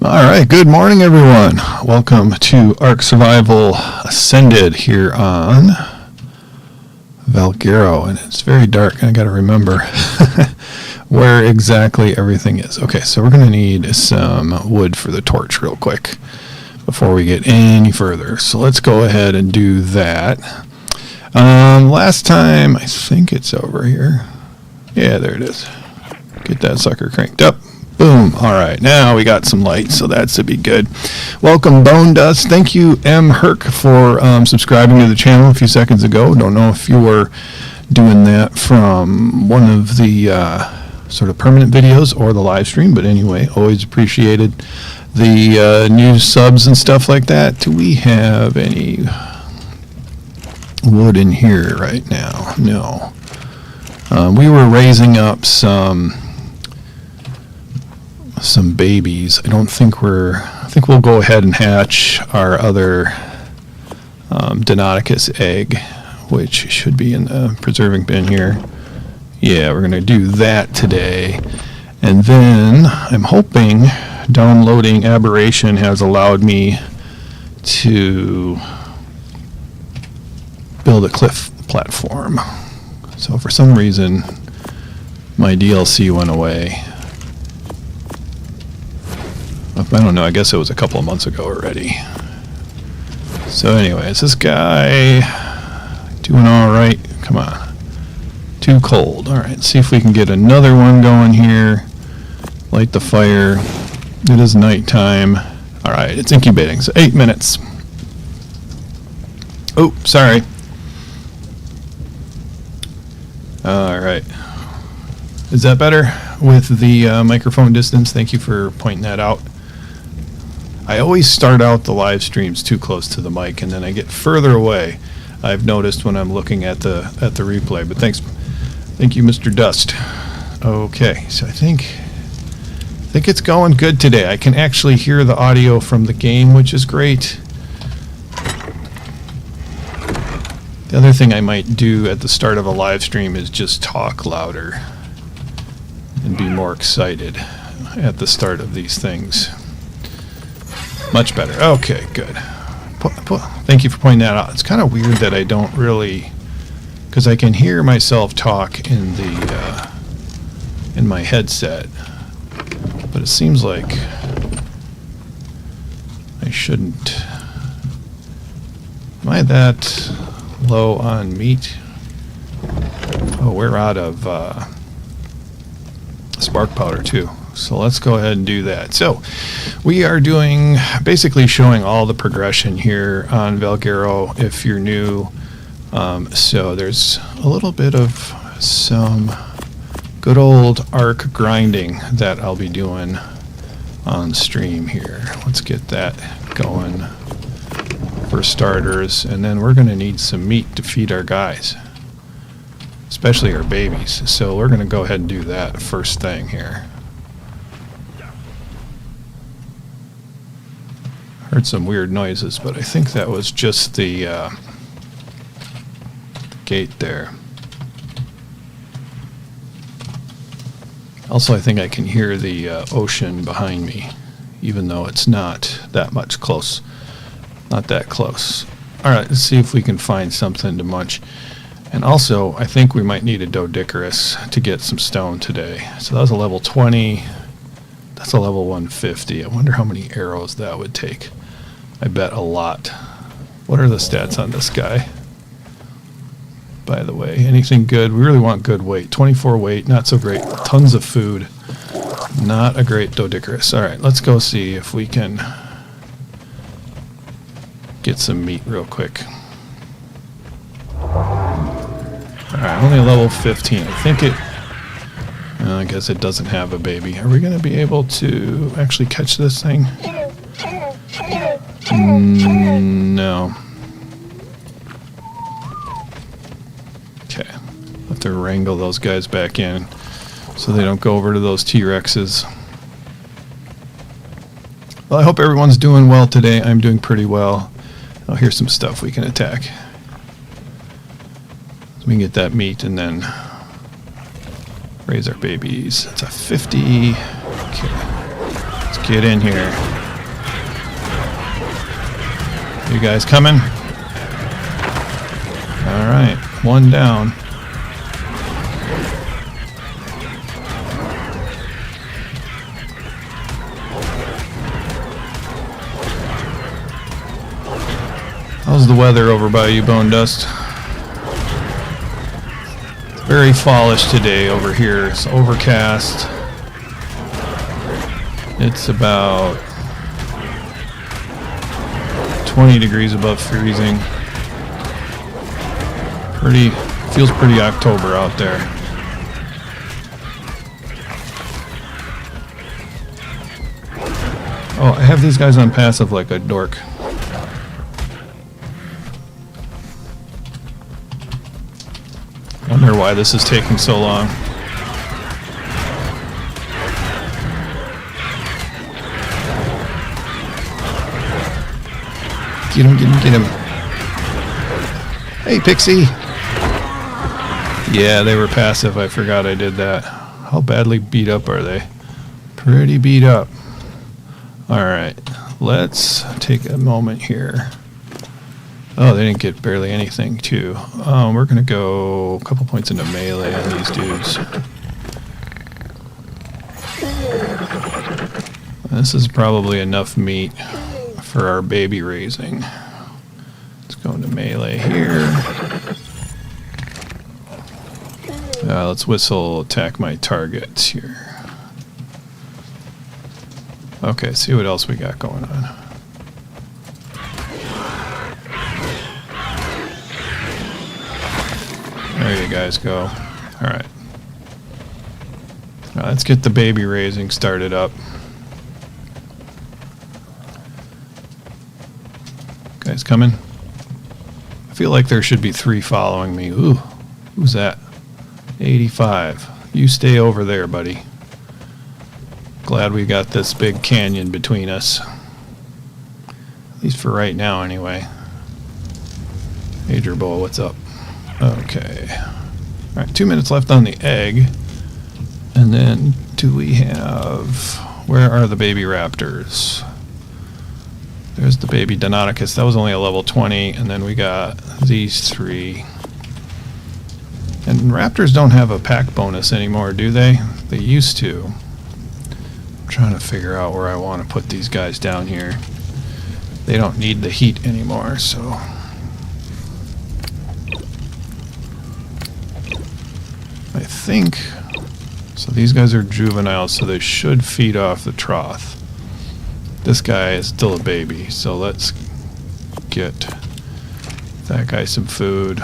Alright, good morning everyone. Welcome to Ark Survival Ascended here on Valguero. And it's very dark, I gotta remember where exactly everything is. Okay, so we're gonna need some wood for the torch real quick before we get any further. So let's go ahead and do that. Last time, I think it's over here. Yeah, there it is. Get that sucker cranked up. Boom. All right. Now we got some light, so that should be good. Welcome, BBonedust. Thank you, M. Herc, for subscribing to the channel a few seconds ago. Don't know if you were doing that from one of the sort of permanent videos or the live stream, but anyway, always appreciated the new subs and stuff like that. Do we have any wood in here right now? No. We were raising up some babies. I think we'll go ahead and hatch our other Deinonychus egg, which should be in the preserving bin here. Yeah, we're gonna do that today. And then I'm hoping downloading Aberration has allowed me to build a cliff platform. So for some reason my DLC went away. I don't know, I guess it was a couple of months ago already. So anyways, this guy doing alright. Come on. Too cold. Alright, see if we can get another one going here. Light the fire. It is nighttime. Alright, it's incubating, so 8 minutes. Oh, sorry. Alright. Is that better with the microphone distance? Thank you for pointing that out. I always start out the live streams too close to the mic, and then I get further away. I've noticed when I'm looking at the replay. But thank you, Mr. Dust. Okay, so I think it's going good today. I can actually hear the audio from the game, which is great. The other thing I might do at the start of a live stream is just talk louder and be more excited at the start of these things. Much better. Okay, good. Thank you for pointing that out. It's kind of weird that I don't really, because I can hear myself talk in the in my headset, but it seems like I shouldn't. Am I that low on meat? Oh, we're out of spark powder too. So let's go ahead and do that. So we are basically showing all the progression here on Valguero if you're new. So there's a little bit of some good old Ark grinding that I'll be doing on stream here. Let's get that going for starters, and then we're going to need some meat to feed our guys, especially our babies. So we're going to go ahead and do that first thing here. Heard some weird noises, but I think that was just the gate there. Also, I think I can hear the ocean behind me, even though it's not that much close. Not that close. Alright, let's see if we can find something to munch. And also, I think we might need a Doedicurus to get some stone today. So that was a level 20. That's a level 150. I wonder how many arrows that would take. I bet a lot. What are the stats on this guy? By the way, anything good? We really want good weight. 24 weight, not so great. Tons of food. Not a great Doedicurus. Alright, let's go see if we can get some meat real quick. Alright, only level 15. I think I guess it doesn't have a baby. Are we going to be able to actually catch this thing? No. Okay. Have to wrangle those guys back in so they don't go over to those T-Rexes. Well, I hope everyone's doing well today. I'm doing pretty well. Oh, here's some stuff we can attack. So we can get that meat and then raise our babies. It's a 50. Okay. Let's Get in here. You guys coming? Alright, one down. How's the weather over by you, BBonedust? It's very fallish today over here. It's overcast. It's about 20 degrees above freezing. Feels pretty October out there. Oh, I have these guys on passive like a dork. Wonder why this is taking so long. Get him, get him, get him. Hey, Pixie! Yeah, they were passive. I forgot I did that. How badly beat up are they? Pretty beat up. Alright, let's take a moment here. Oh, they didn't get barely anything, too. We're going to go a couple points into melee on these dudes. This is probably enough meat for our baby raising. Let's go into melee here. Let's whistle attack my targets here. Okay, see what else we got going on. There you guys go. Alright. Let's get the baby raising started up. Guys coming? I feel like there should be 3 following me. Ooh, who's that? 85. You stay over there, buddy. Glad we got this big canyon between us. At least for right now, anyway. Major Bull, what's up? Okay. Alright, 2 minutes left on the egg. And then, do we have... Where are the baby raptors? There's the baby Deinonychus. That was only a level 20. And then we got these 3. And raptors don't have a pack bonus anymore, do they? They used to. I'm trying to figure out where I want to put these guys down here. They don't need the heat anymore, so... I think... So these guys are juveniles, so they should feed off the trough. This guy is still a baby, so let's get that guy some food.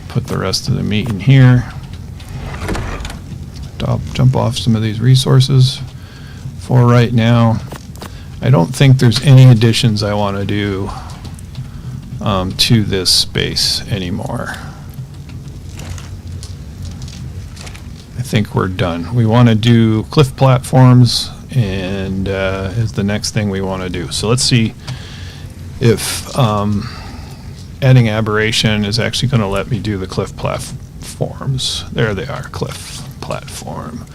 Put the rest of the meat in here. Jump off some of these resources for right now. I don't think there's any additions I want to do to this space anymore. I think we're done. We want to do cliff platforms, and is the next thing we want to do. So let's see if adding aberration is actually going to let me do the cliff platforms. There they are, cliff platform.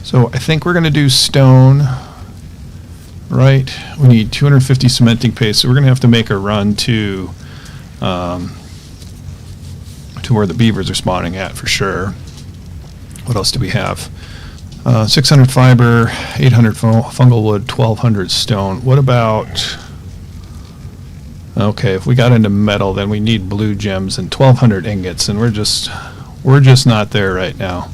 So I think we're going to do stone, right? We need 250 cementing paste, so we're going to have to make a run to where the beavers are spawning at for sure. What else do we have? 600 fiber, 800 fungal wood, 1200 stone. What about... Okay, if we got into metal, then we need blue gems and 1200 ingots, and we're just not there right now.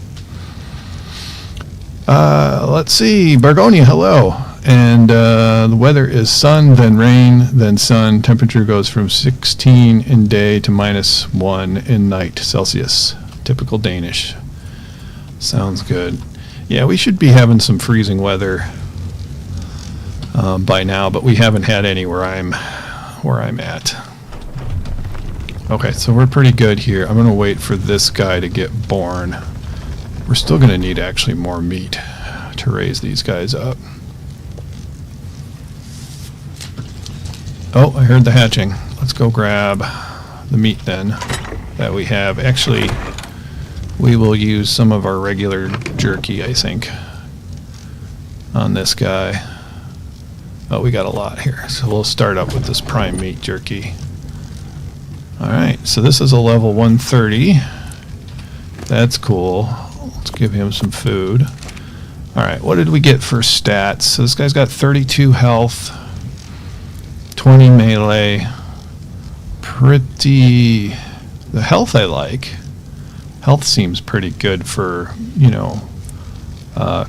Let's see, Bargonia, hello. And the weather is sun, then rain, then sun. Temperature goes from 16 in day to -1 in night Celsius. Typical Danish. Sounds good. Yeah, we should be having some freezing weather by now, but we haven't had any where I'm at. Okay, so we're pretty good here. I'm going to wait for this guy to get born. We're still going to need actually more meat to raise these guys up. Oh, I heard the hatching. Let's go grab the meat then that we have. Actually, we will use some of our regular jerky, I think. on this guy. Oh, we got a lot here. So we'll start up with this prime meat jerky. Alright, so this is a level 130. That's cool. Let's give him some food. Alright, what did we get for stats? So this guy's got 32 health, 20 melee. Pretty... The health I like. Health seems pretty good for, you know,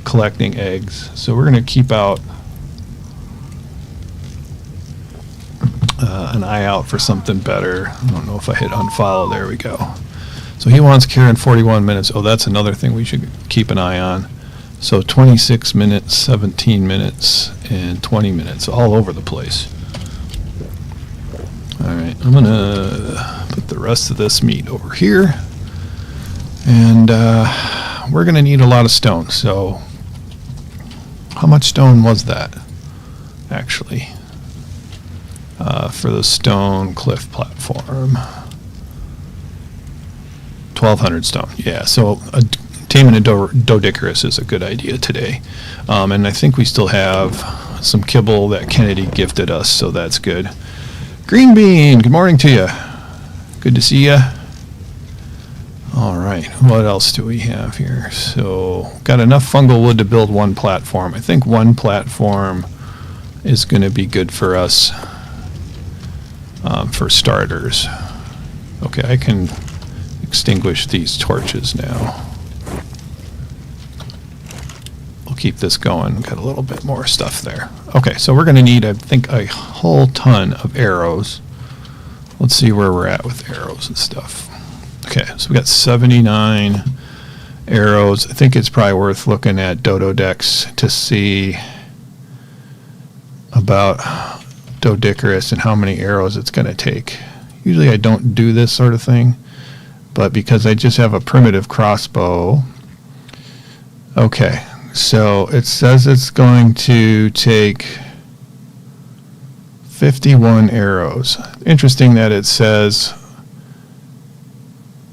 collecting eggs. So we're going to keep out an eye out for something better. I don't know if I hit unfollow. There we go. So he wants care in 41 minutes. Oh, that's another thing we should keep an eye on. So 26 minutes, 17 minutes, and 20 minutes, all over the place. Alright, I'm going to put the rest of this meat over here. And we're going to need a lot of stone. So how much stone was that, actually? For the stone cliff platform. 1,200 stone. Yeah, so taming a Doedicurus is a good idea today. And I think we still have some kibble that Kennedy gifted us, so that's good. Greenebean, good morning to you. Good to see you. All right, what else do we have here? So, got enough fungal wood to build one platform. I think one platform is going to be good for us for starters. Okay, I can extinguish these torches now. We'll keep this going. Got a little bit more stuff there. Okay, so we're going to need, I think, a whole ton of arrows. Let's see where we're at with arrows and stuff. Okay, so we got 79 arrows. I think it's probably worth looking at Dododex to see about Doedicurus and how many arrows it's going to take. Usually I don't do this sort of thing, but because I just have a primitive crossbow. Okay, so it says it's going to take 51 arrows. Interesting that it says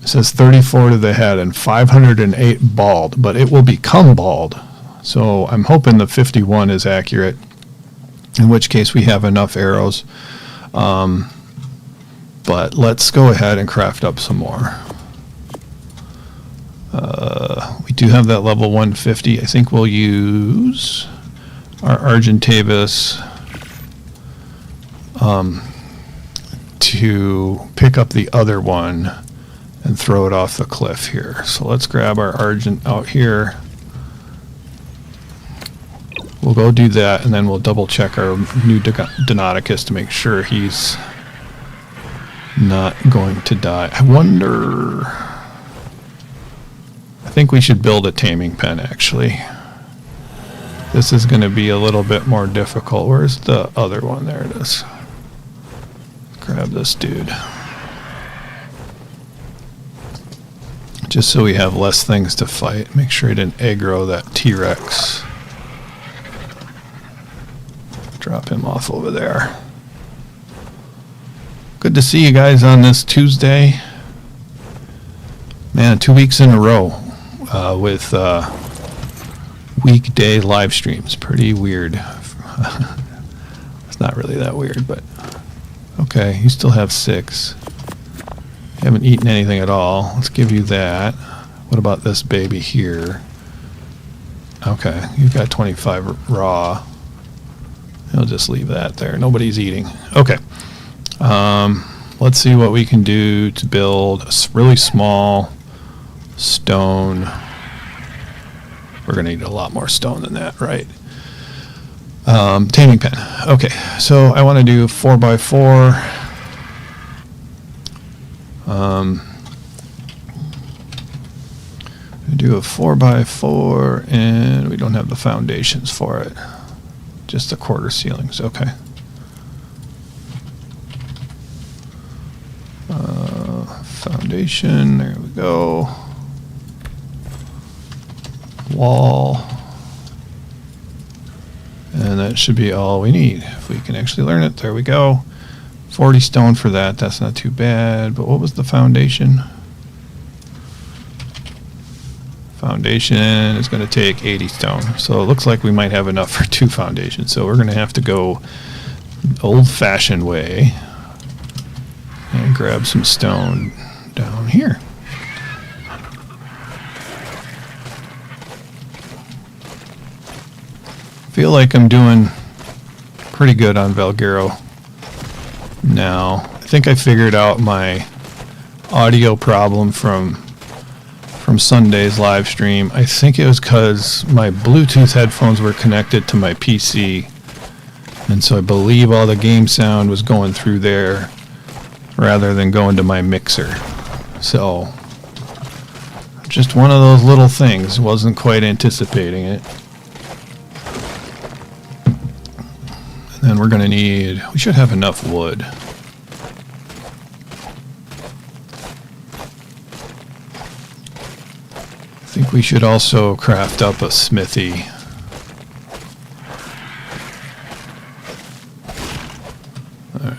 34 to the head and 508 bald, but it will become bald. So I'm hoping the 51 is accurate, in which case we have enough arrows. But let's go ahead and craft up some more. We do have that level 150. I think we'll use our Argentavis to pick up the other one and throw it off the cliff here. So let's grab our Argent out here. We'll go do that, and then we'll double check our new Donauticus to make sure he's not going to die. I wonder... I think we should build a taming pen, actually. This is going to be a little bit more difficult. Where's the other one? There it is. Grab this dude. Just so we have less things to fight. Make sure he didn't aggro that T-Rex. Drop him off over there. Good to see you guys on this Tuesday. Man, 2 weeks in a row with weekday live streams. Pretty weird. It's not really that weird, but okay, you still have 6. You haven't eaten anything at all. Let's give you that. What about this baby here? Okay, you've got 25 raw. I'll just leave that there. Nobody's eating. Okay. Let's see what we can do to build a really small stone. We're going to need a lot more stone than that, right? Taming pen. Okay, so I want to do 4x4. Do a 4x4, and we don't have the foundations for it. Just the quarter ceilings. Okay. Foundation. There we go. Wall. And that should be all we need. If we can actually learn it. There we go. 40 stone for that. That's not too bad. But what was the foundation? Foundation is going to take 80 stone. So it looks like we might have enough for 2 foundations. So we're going to have to go old-fashioned way and grab some stone down here. Feel like I'm doing pretty good on Valguero now. I think I figured out my audio problem from Sunday's live stream. I think it was because my Bluetooth headphones were connected to my PC, and so I believe all the game sound was going through there rather than going to my mixer. So just one of those little things. Wasn't quite anticipating it. And then we're going to need, we should have enough wood. I think we should also craft up a smithy. Alright.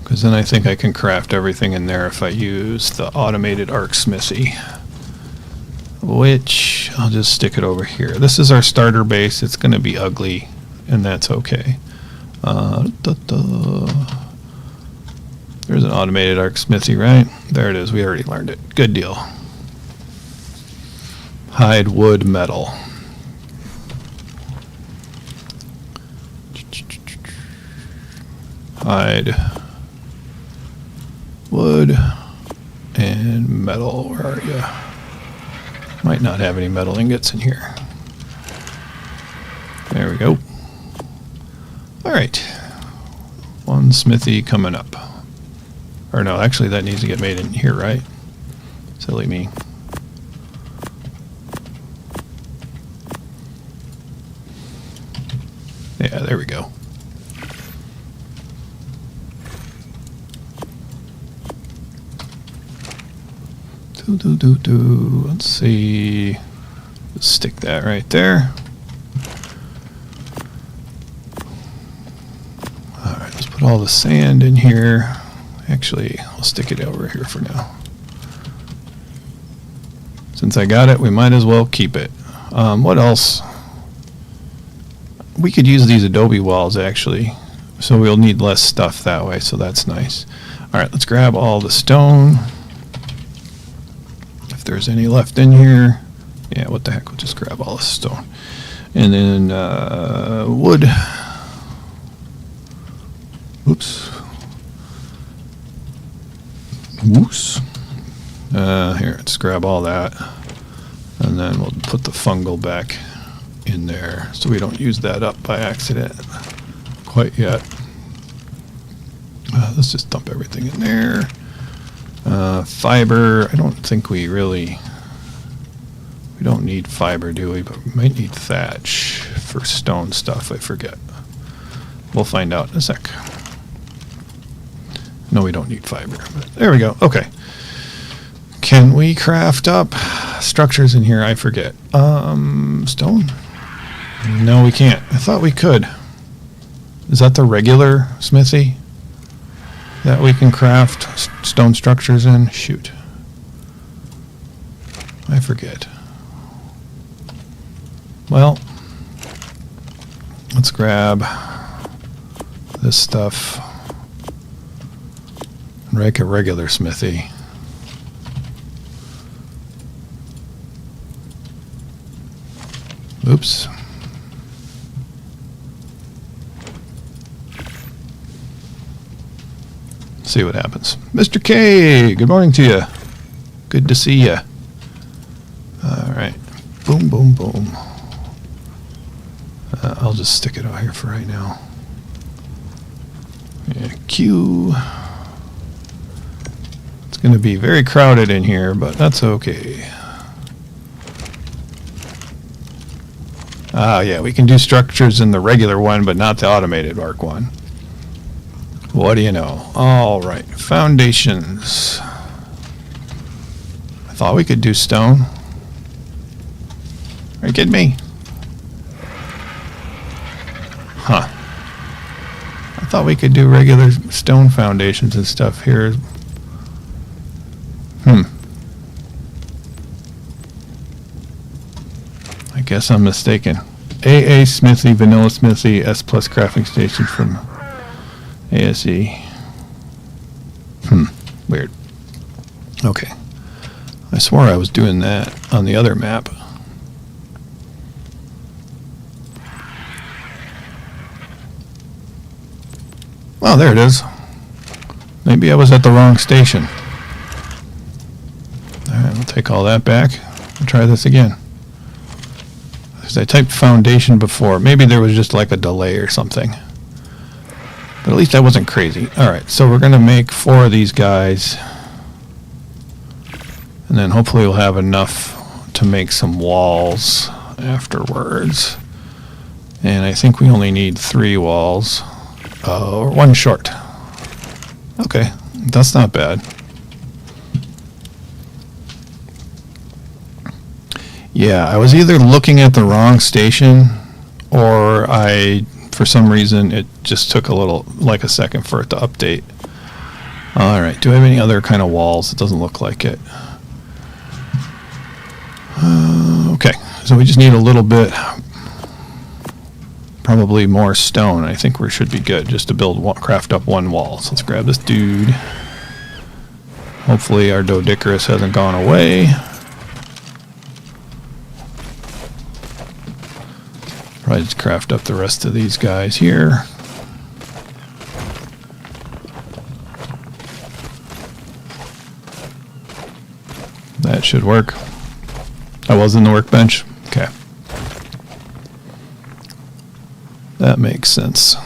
Because then I think I can craft everything in there if I use the automated Ark smithy. Which, I'll just stick it over here. This is our starter base. It's going to be ugly, and that's okay. There's an automated Ark smithy, right? There it is. We already learned it. Good deal. Hide, wood, metal. Hide, wood, and metal. Where are you? Might not have any metal ingots in here. There we go. Alright. One smithy coming up. Or no, actually that needs to get made in here, right? Silly me. Yeah, there we go. Let's see. Let's stick that right there. Alright, let's put all the sand in here. Actually, I'll stick it over here for now. Since I got it, we might as well keep it. What else? We could use these adobe walls, actually. So we'll need less stuff that way, so that's nice. Alright, let's grab all the stone. If there's any left in here. Yeah, what the heck, we'll just grab all the stone. And then wood. Oops. Whoops. Here, let's grab all that. And then we'll put the fungal back in there so we don't use that up by accident quite yet. Let's just dump everything in there. Fiber, I don't think we don't need fiber, do we? But we might need thatch for stone stuff, I forget. We'll find out in a sec. No, we don't need fiber, but there we go. Okay. Can we craft up structures in here? I forget. Stone? No, we can't. I thought we could. Is that the regular smithy that we can craft stone structures in? Shoot. I forget. Well, let's grab this stuff. Make a regular smithy. Oops. See what happens. Mr. K, good morning to you. Good to see you. All right. Boom, boom, boom. I'll just stick it out here for right now. Yeah, Q. It's going to be very crowded in here, but that's okay. Ah, yeah, we can do structures in the regular one, but not the automated Ark one. What do you know? All right, foundations. I thought we could do stone. Are you kidding me? Huh. I thought we could do regular stone foundations and stuff here. I guess I'm mistaken. AA Smithy, Vanilla Smithy, S Plus Crafting Station from ASE. Weird. Okay. I swore I was doing that on the other map. Oh, there it is. Maybe I was at the wrong station. Alright, we'll take all that back and try this again. Because I typed foundation before. Maybe there was just like a delay or something. But at least I wasn't crazy. Alright, so we're going to make 4 of these guys. And then hopefully we'll have enough to make some walls afterwards. And I think we only need 3 walls. Or 1 short. Okay, that's not bad. Yeah, I was either looking at the wrong station, or for some reason, it just took like a second for it to update. Alright, do I have any other kind of walls? It doesn't look like it. Okay, so we just need a little bit, probably more stone. I think we should be good just to craft up 1 wall. So let's grab this dude. Hopefully our Doedicurus hasn't gone away. Probably just craft up the rest of these guys here. That should work. I was in the workbench. Okay. That makes sense.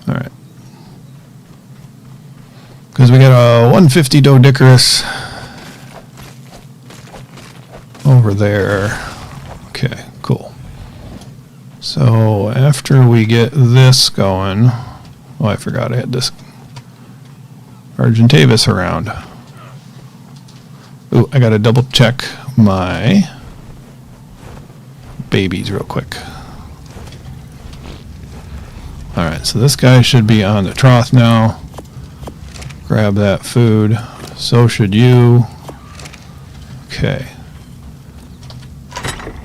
Alright. Because we got a 150 Doedicurus over there. Okay, cool. So after we get this going... Oh, I forgot I had this Argentavis around. Ooh, I gotta double check my babies real quick. Alright, so this guy should be on the trough now. Grab that food. So should you. Okay.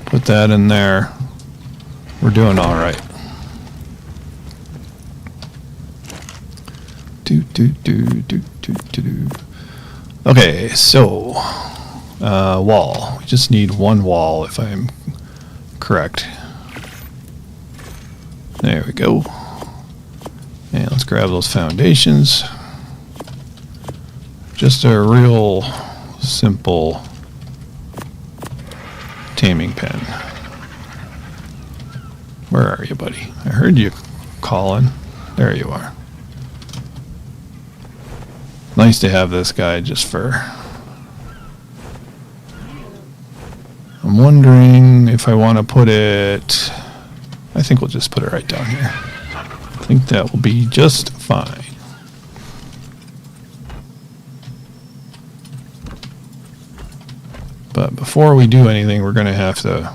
Put that in there. We're doing alright. Okay, so wall. We just need 1 wall if I'm correct. There we go. And let's grab those foundations. Just a real simple taming pen. Where are you, buddy? I heard you calling. There you are. Nice to have this guy just for... I'm wondering if I want to put it... I think we'll just put it right down here. I think that will be just fine. But before we do anything, we're going to have to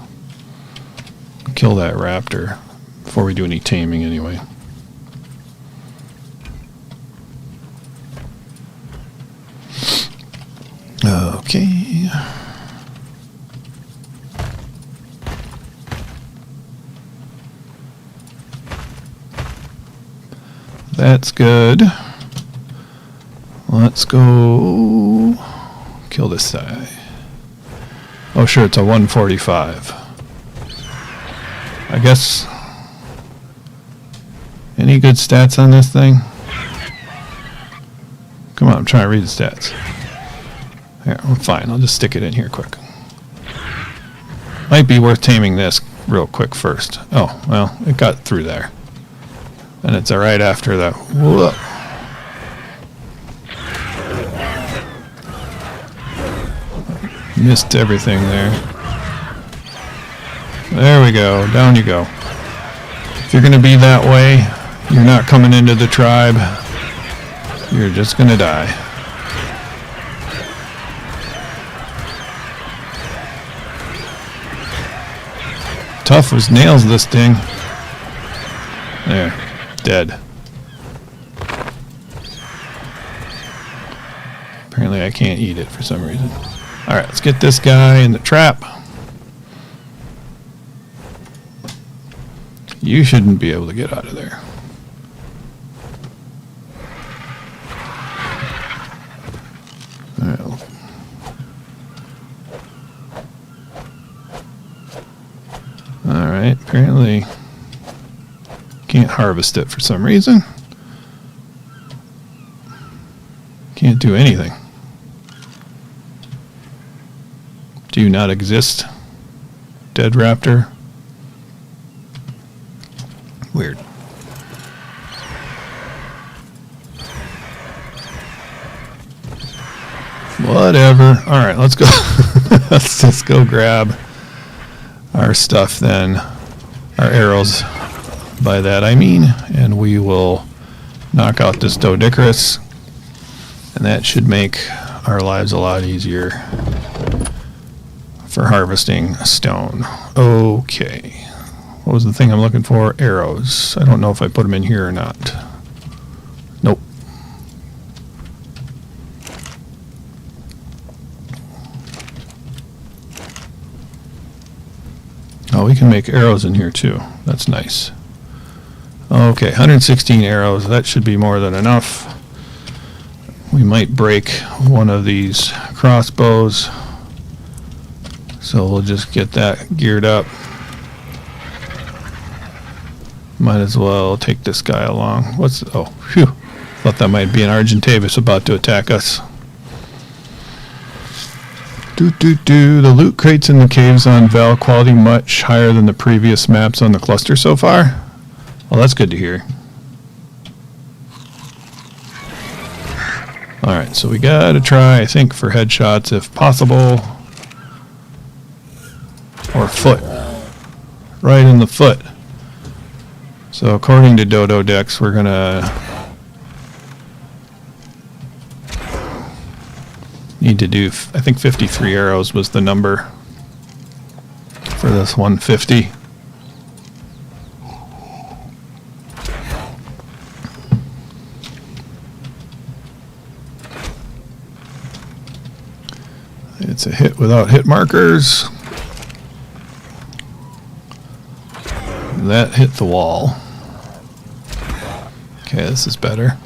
kill that raptor before we do any taming anyway. Okay. That's good. Let's go kill this guy. Oh sure, it's a 145. I guess... Any good stats on this thing? Come on, I'm trying to read the stats. Here, I'm fine, I'll just stick it in here quick. Might be worth taming this real quick first. Oh, well, it got through there. And it's right after that. Whoa. Missed everything there. There we go. Down you go. If you're going to be that way, you're not coming into the tribe. You're just going to die. Tough as nails, this thing. There. Dead. Apparently I can't eat it for some reason. Alright, let's get this guy in the trap. You shouldn't be able to get out of there. Alright. Alright, apparently can't harvest it for some reason. Can't do anything. Do you not exist, dead raptor? Weird. Whatever. Alright, let's go. Let's just go grab our stuff then. Our arrows. By that I mean. And we will knock out this Doedicurus. And that should make our lives a lot easier for harvesting stone. Okay. What was the thing I'm looking for? Arrows. I don't know if I put them in here or not. Nope. Oh, we can make arrows in here too. That's nice. Okay, 116 arrows. That should be more than enough. We might break one of these crossbows. So we'll just get that geared up. Might as well take this guy along. What's... oh, phew. Thought that might be an Argentavis about to attack us. The loot crates in the caves on Val quality much higher than the previous maps on the cluster so far. Well, that's good to hear. Alright, so we gotta try, I think, for headshots if possible. Or foot. Right in the foot. So according to Dodo Decks, we're gonna need to do, I think 53 arrows was the number for this 150. It's a hit without hit markers. That hit the wall. Okay, this is better.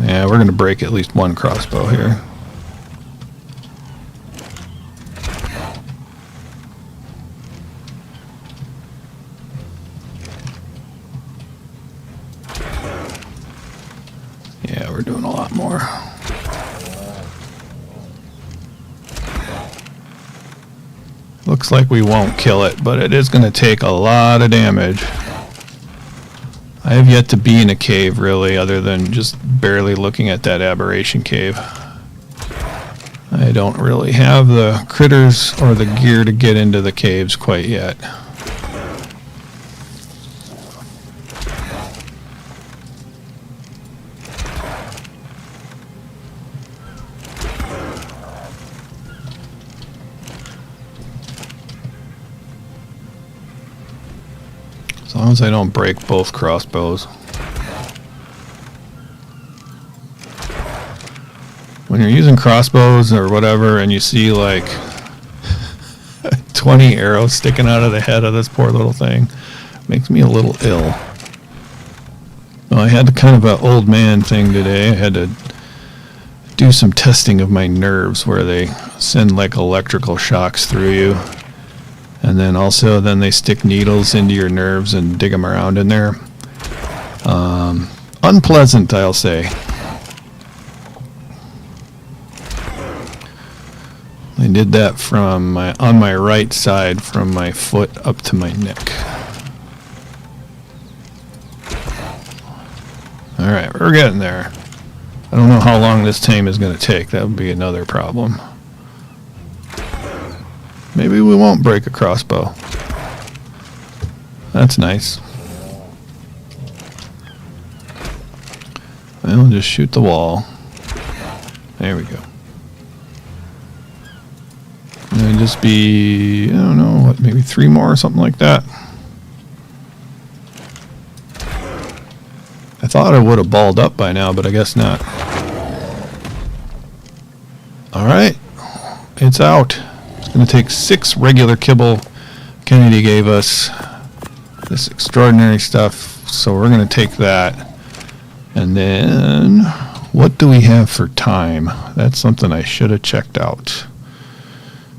Yeah, we're going to break at least one crossbow here. Yeah, we're doing a lot more. Looks like we won't kill it, but it is going to take a lot of damage. I have yet to be in a cave, really, other than just barely looking at that aberration cave. I don't really have the critters or the gear to get into the caves quite yet. As long as I don't break both crossbows. When you're using crossbows or whatever and you see like 20 arrows sticking out of the head of this poor little thing, makes me a little ill. Well, I had kind of an old man thing today. I had to do some testing of my nerves where they send like electrical shocks through you. And then also, then they stick needles into your nerves and dig them around in there. Unpleasant, I'll say. I did that from on my right side, from my foot up to my neck. All right, we're getting there. I don't know how long this tame is going to take. That would be another problem. Maybe we won't break a crossbow. That's nice. Well, just shoot the wall. There we go. And just be, I don't know, what, maybe 3 more or something like that. I thought it would have balled up by now, but I guess not. Alright. It's out. It's going to take 6 regular kibble. Kennedy gave us this extraordinary stuff, so we're going to take that. And then, what do we have for time? That's something I should have checked out.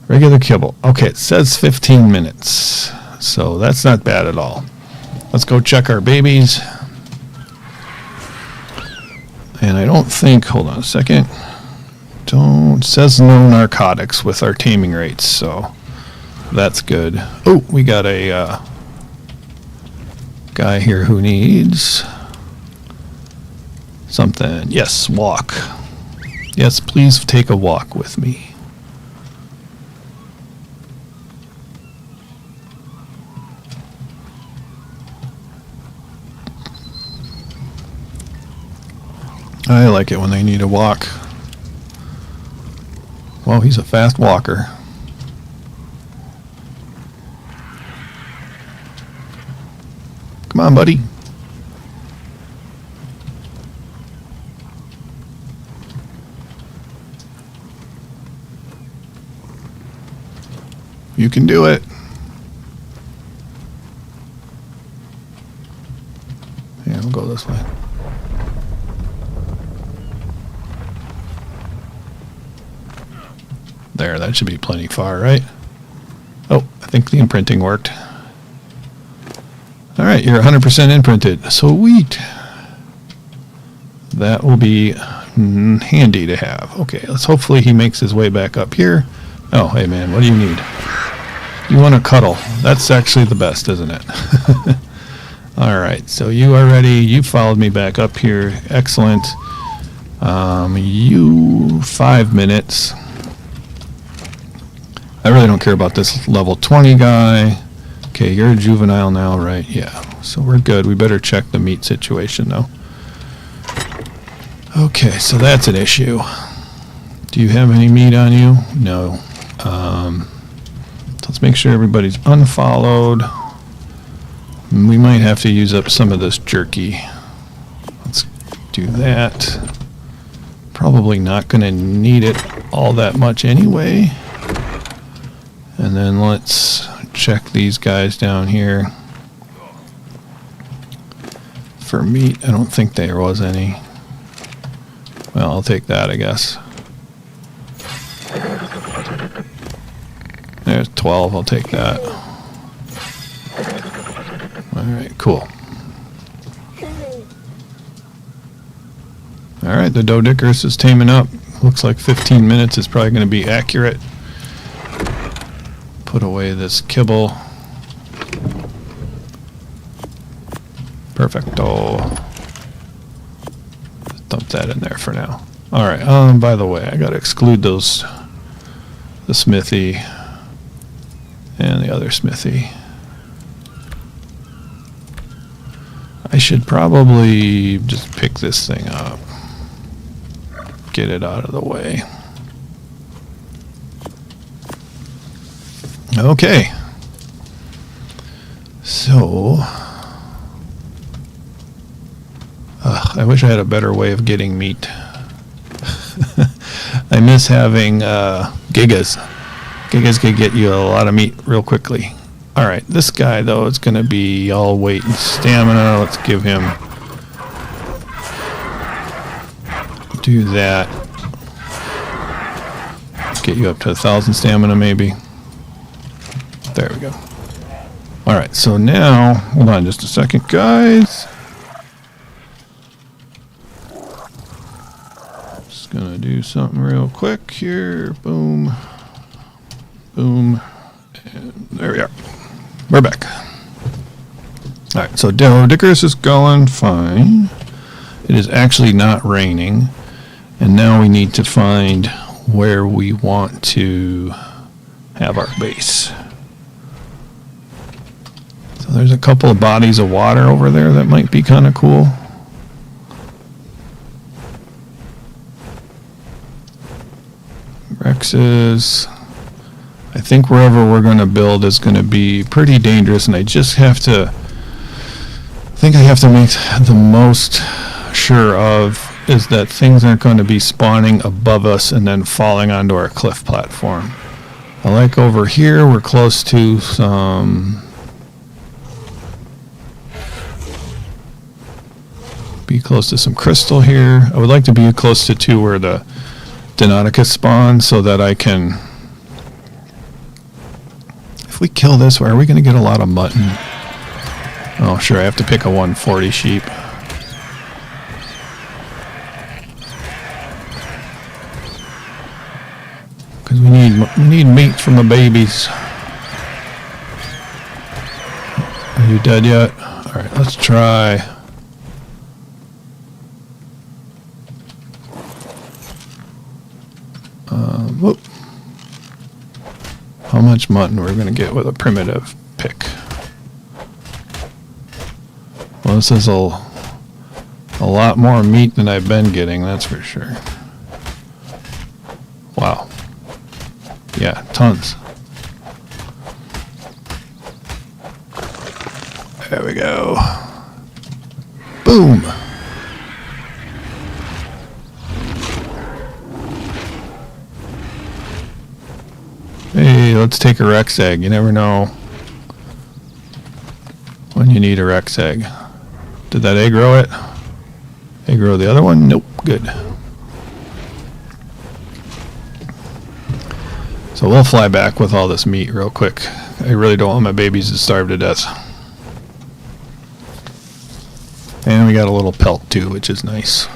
Regular kibble. Okay, it says 15 minutes. So that's not bad at all. Let's go check our babies. And I don't think, hold on a second. It says no narcotics with our taming rates, so that's good. Oh, we got a guy here who needs something. Yes, walk. Yes, please take a walk with me. I like it when they need a walk. Well, he's a fast walker. Come on, buddy. You can do it. Yeah, we'll go this way. There, that should be plenty far, right? Oh, I think the imprinting worked. Alright, you're 100% imprinted. Sweet. That will be handy to have. Okay, let's hopefully he makes his way back up here. Oh, hey man, what do you need? You want to cuddle. That's actually the best, isn't it? Alright, so you are ready. You followed me back up here. Excellent. You 5 minutes. I really don't care about this level 20 guy. Okay, you're a juvenile now, right? Yeah, so we're good. We better check the meat situation, though. Okay, so that's an issue. Do you have any meat on you? No. Let's make sure everybody's unfollowed. We might have to use up some of this jerky. Let's do that. Probably not going to need it all that much anyway. And then let's check these guys down here for meat. I don't think there was any. Well, I'll take that, I guess. There's 12. I'll take that. Alright, cool. Alright, the Dodicarus is taming up. Looks like 15 minutes is probably going to be accurate. Put away this kibble. Perfecto. Dump that in there for now. Alright, by the way, I gotta exclude those, the smithy and the other smithy. I should probably just pick this thing up. Get it out of the way. Okay. So, I wish I had a better way of getting meat. I miss having gigas. Gigas can get you a lot of meat real quickly. Alright, this guy though is going to be all weight and stamina. Let's give him... do that. Get you up to 1,000 stamina maybe. There we go. Alright, so now, hold on just a second, guys. Just gonna do something real quick here. Boom. Boom. And there we are. We're back. Alright, so Dodicarus is going fine. It is actually not raining. And now we need to find where we want to have our base. There's a couple of bodies of water over there that might be kind of cool. Rexes. I think wherever we're going to build is going to be pretty dangerous, and I just have to think I have to make the most sure of is that things aren't going to be spawning above us and then falling onto our cliff platform. I like over here, we're close to some... Be close to some crystal here. I would like to be close to 2 where the Deinonychus spawns so that I can... If we kill this, are we going to get a lot of mutton? Oh, sure, I have to pick a 140 sheep. Because we need meat from the babies. Are you dead yet? Alright, let's try. Whoop. How much mutton we're going to get with a primitive pick? Well, this is a lot more meat than I've been getting, that's for sure. Wow. Yeah, tons. There we go. Boom! Hey, let's take a Rex egg. You never know when you need a Rex egg. Did that egg grow it? Egg grow the other one? Nope. Good. So we'll fly back with all this meat real quick. I really don't want my babies to starve to death. And we got a little pelt too, which is nice.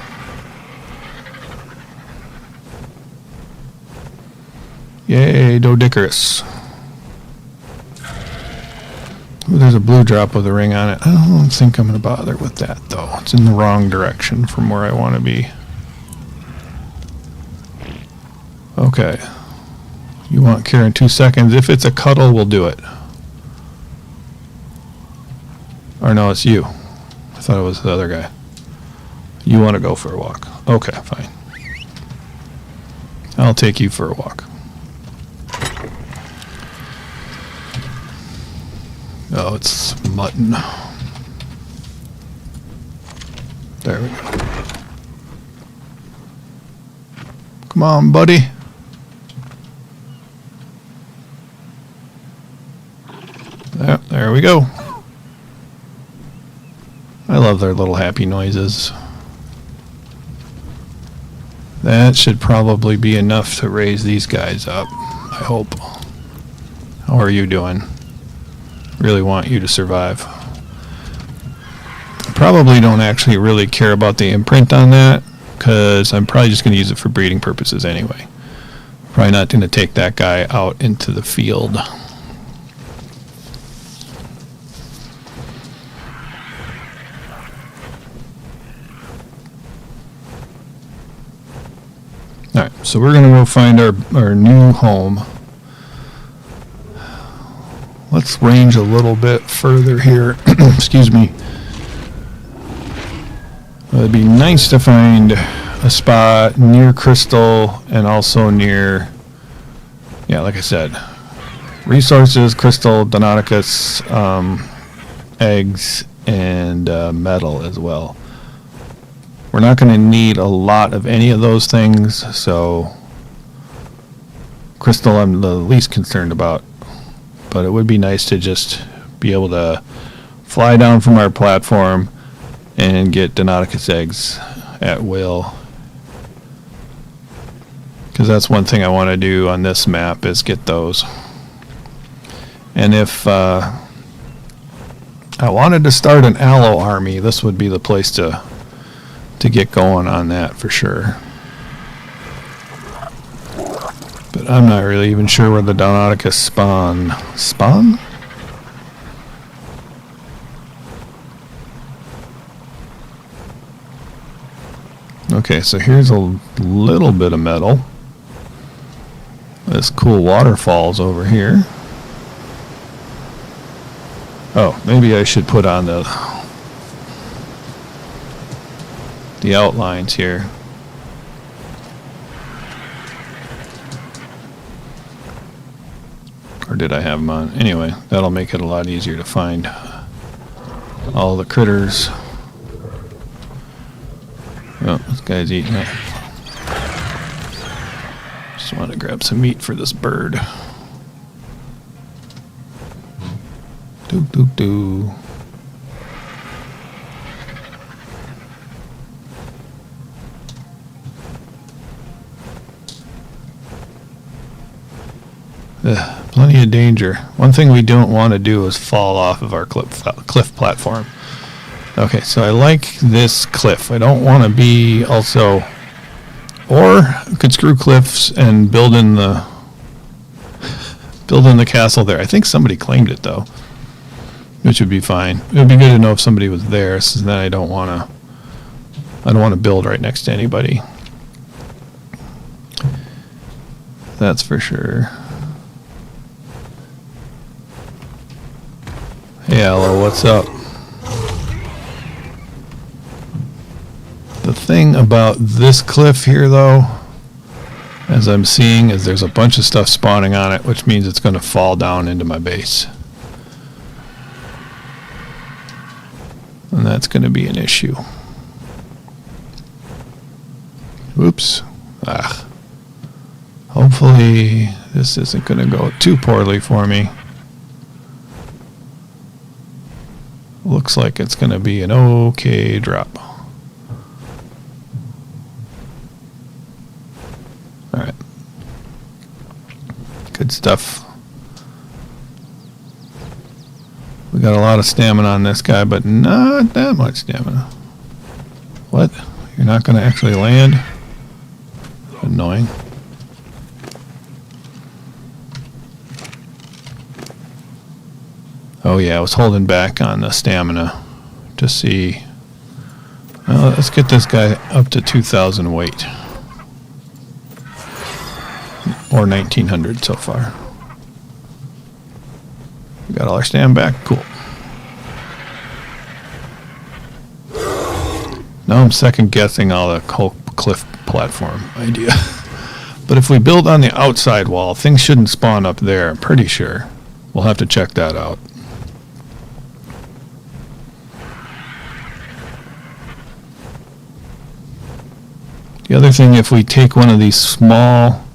Yay, Doedicurus. Ooh, there's a blue drop with a ring on it. I don't think I'm going to bother with that, though. It's in the wrong direction from where I want to be. Okay. You want care in 2 seconds. If it's a cuddle, we'll do it. Or no, it's you. I thought it was the other guy. You want to go for a walk. Okay, fine. I'll take you for a walk. Oh, it's mutton. There we go. Come on, buddy. There we go. I love their little happy noises. That should probably be enough to raise these guys up, I hope. How are you doing? Really want you to survive. I probably don't actually really care about the imprint on that, because I'm probably just going to use it for breeding purposes anyway. Probably not going to take that guy out into the field. Alright, so we're going to go find our new home. Let's range a little bit further here. Excuse me. It'd be nice to find a spot near crystal and also near, yeah, like I said, resources, crystal, Deinonychus, eggs, and metal as well. We're not going to need a lot of any of those things, so crystal I'm the least concerned about. But it would be nice to just be able to fly down from our platform and get Deinonychus eggs at will. Because that's one thing I want to do on this map is get those. And if I wanted to start an aloe army, this would be the place to get going on that for sure. But I'm not really even sure where the Deinonychus spawn. Spawn? Okay, so here's a little bit of metal. This cool waterfalls over here. Oh, maybe I should put on the outlines here. Or did I have them on? Anyway, that'll make it a lot easier to find. all the critters. Oh, this guy's eating it. Just want to grab some meat for this bird. Do. Plenty of danger. One thing we don't want to do is fall off of our cliff platform. Okay, so I like this cliff. I don't want to be also... Or I could screw cliffs and build in the castle there. I think somebody claimed it though, which would be fine. It would be good to know if somebody was there, so then I don't want to build right next to anybody. That's for sure. Hey, hello, what's up? The thing about this cliff here, though, as I'm seeing, is there's a bunch of stuff spawning on it, which means it's going to fall down into my base. And that's going to be an issue. Oops. Hopefully this isn't going to go too poorly for me. Looks like it's going to be an okay drop. Alright. Good stuff. We got a lot of stamina on this guy, but not that much stamina. What? You're not going to actually land? Annoying. Oh yeah, I was holding back on the stamina to see. Well, let's get this guy up to 2,000 weight. Or 1,900 so far. We got all our stam back. Cool. Now I'm second guessing all the whole cliff platform idea. But if we build on the outside wall, things shouldn't spawn up there, I'm pretty sure. We'll have to check that out. The other thing, if we take one of these small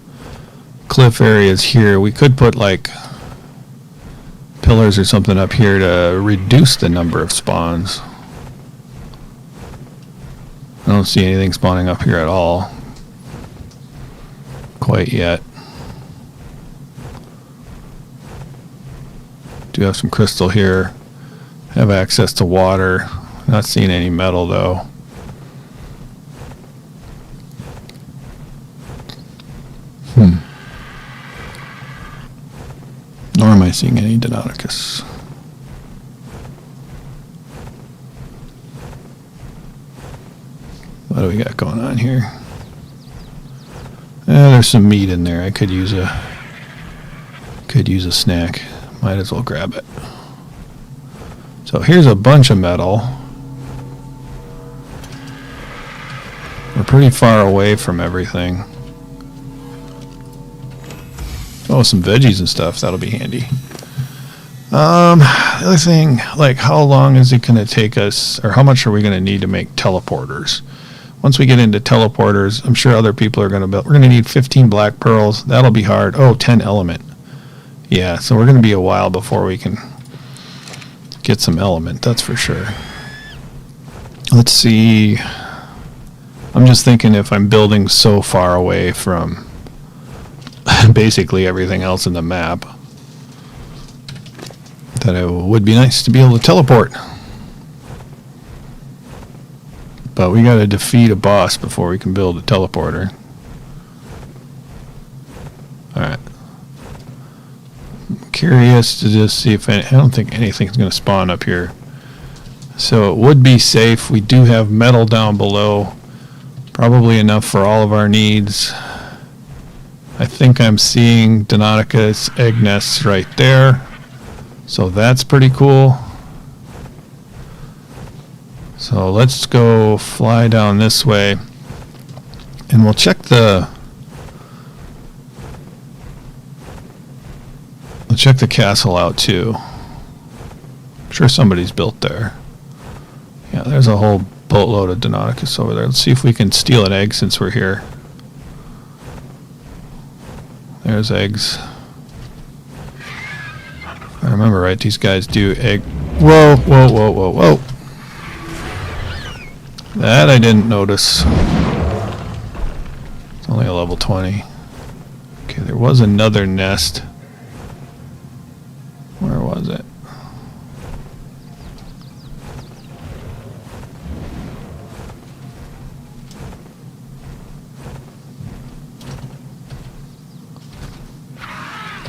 cliff areas here, we could put like pillars or something up here to reduce the number of spawns. I don't see anything spawning up here at all quite yet. Do have some crystal here. Have access to water. Not seeing any metal though. Nor am I seeing any Deinonychus. What do we got going on here? There's some meat in there. I could use a snack. Might as well grab it. So here's a bunch of metal. We're pretty far away from everything. Oh, some veggies and stuff. That'll be handy. The other thing, like, how long is it going to take us, or how much are we going to need to make teleporters? Once we get into teleporters, I'm sure other people are going to build. We're going to need 15 black pearls. That'll be hard. Oh, 10 element. Yeah, so we're going to be a while before we can get some element. That's for sure. Let's see. I'm just thinking if I'm building so far away from basically everything else in the map that it would be nice to be able to teleport. But we got to defeat a boss before we can build a teleporter. Alright. I'm curious to just see if I don't think anything's going to spawn up here. So it would be safe. We do have metal down below. Probably enough for all of our needs. I think I'm seeing Deinonychus egg nests right there. So that's pretty cool. So let's go fly down this way. And we'll check the castle out too. I'm sure somebody's built there. Yeah, there's a whole boatload of Deinonychus over there. Let's see if we can steal an egg since we're here. There's eggs. If I remember right, these guys do egg. Whoa, whoa, whoa, whoa, whoa. That I didn't notice. It's only a level 20. Okay, there was another nest. Where was it?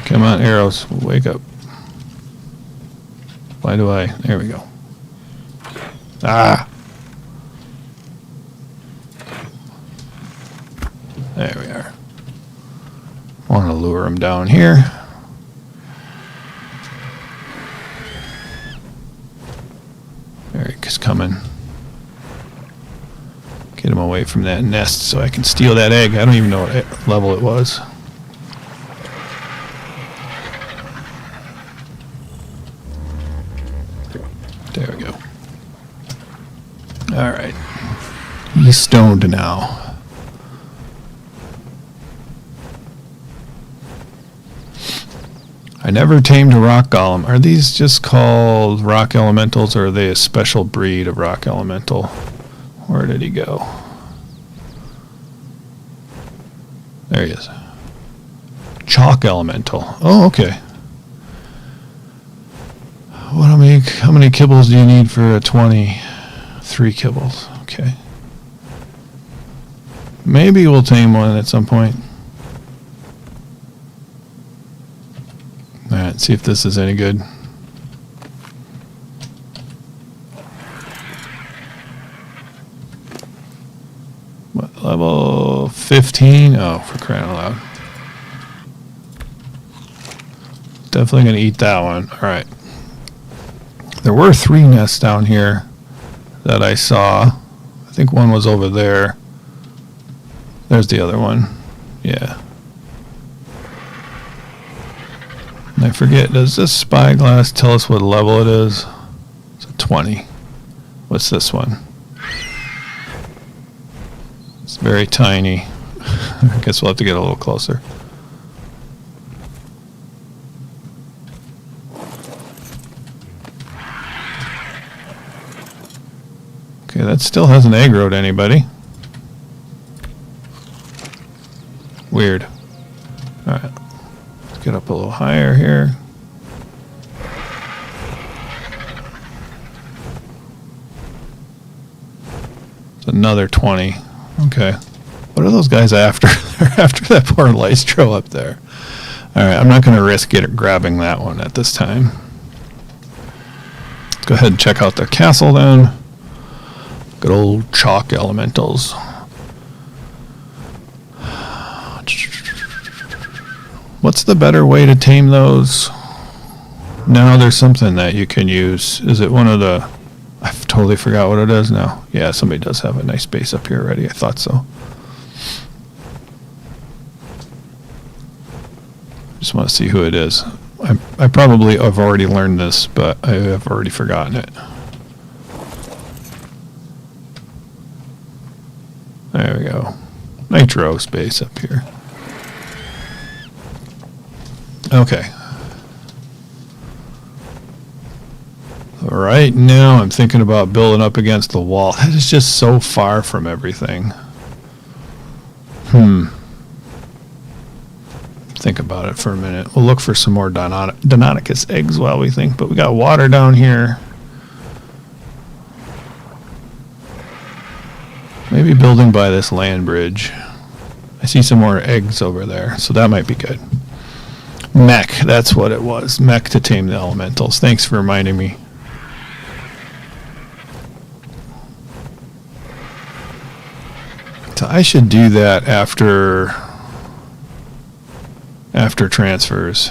Come on, arrows. Wake up. Why do I? There we go. Ah! There we are. I want to lure him down here. There he's coming. Get him away from that nest so I can steal that egg. I don't even know what level it was. There we go. Alright. He's stoned now. I never tamed a rock golem. Are these just called rock elementals, or are they a special breed of rock elemental? Where did he go? There he is. Chalk elemental. Oh, okay. How many kibbles do you need for a 20? 3 kibbles. Okay. Maybe we'll tame one at some point. Alright, see if this is any good. What, level 15? Oh, for crying out loud. Definitely going to eat that one. Alright. There were 3 nests down here that I saw. I think one was over there. There's the other one. Yeah. And I forget, does this spyglass tell us what level it is? It's a 20. What's this one? It's very tiny. I guess we'll have to get a little closer. Okay, that still hasn't aggroed anybody. Weird. Alright. Let's get up a little higher here. It's another 20. Okay. What are those guys after? They're after that poor Lystro up there. Alright, I'm not going to risk grabbing that one at this time. Let's go ahead and check out the castle then. Good old chalk elementals. What's the better way to tame those? Now there's something that you can use. Is it one of the... I've totally forgot what it is now. Yeah, somebody does have a nice base up here already. I thought so. Just want to see who it is. I probably have already learned this, but I have already forgotten it. There we go. Nitro space up here. Okay. Right now I'm thinking about building up against the wall. That is just so far from everything. Think about it for a minute. We'll look for some more Deinonychus eggs while we think, but we got water down here. Maybe building by this land bridge. I see some more eggs over there, so that might be good. Mech, that's what it was. Mech to tame the elementals. Thanks for reminding me. So I should do that after transfers.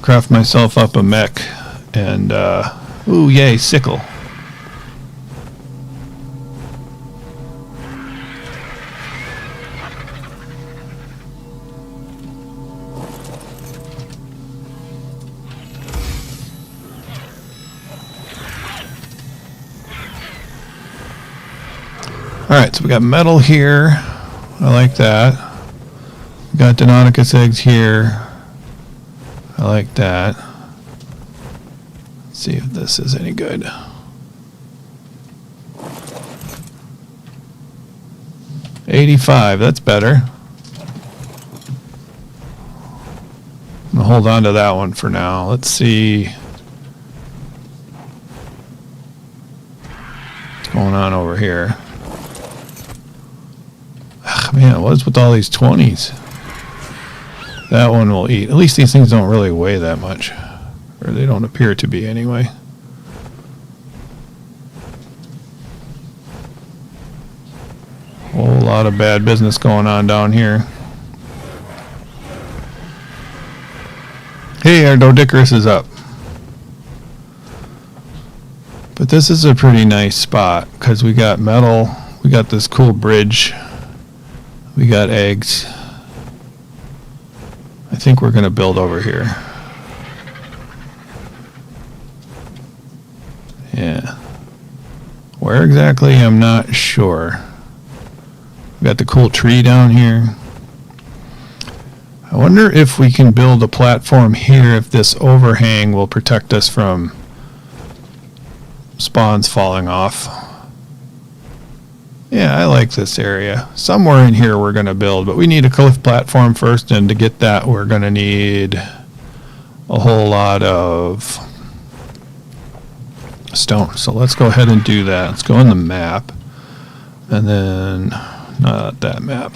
Craft myself up a mech and ooh, yay, sickle. Alright, so we got metal here. I like that. We got Deinonychus eggs here. I like that. Let's see if this is any good. $85, that's better. I'm gonna hold on to that one for now. Let's see what's going on over here. Ugh, man, what is with all these 20s? That one will eat. At least these things don't really weigh that much. Or they don't appear to be anyway. Whole lot of bad business going on down here. Hey, our Doedicurus is up. But this is a pretty nice spot because we got metal, we got this cool bridge, we got eggs. I think we're going to build over here. Yeah. Where exactly? I'm not sure. We got the cool tree down here. I wonder if we can build a platform here, if this overhang will protect us from spawns falling off. Yeah, I like this area. Somewhere in here we're going to build, but we need a cliff platform first, and to get that we're going to need a whole lot of stone. So let's go ahead and do that. Let's go in the map, and then not that map.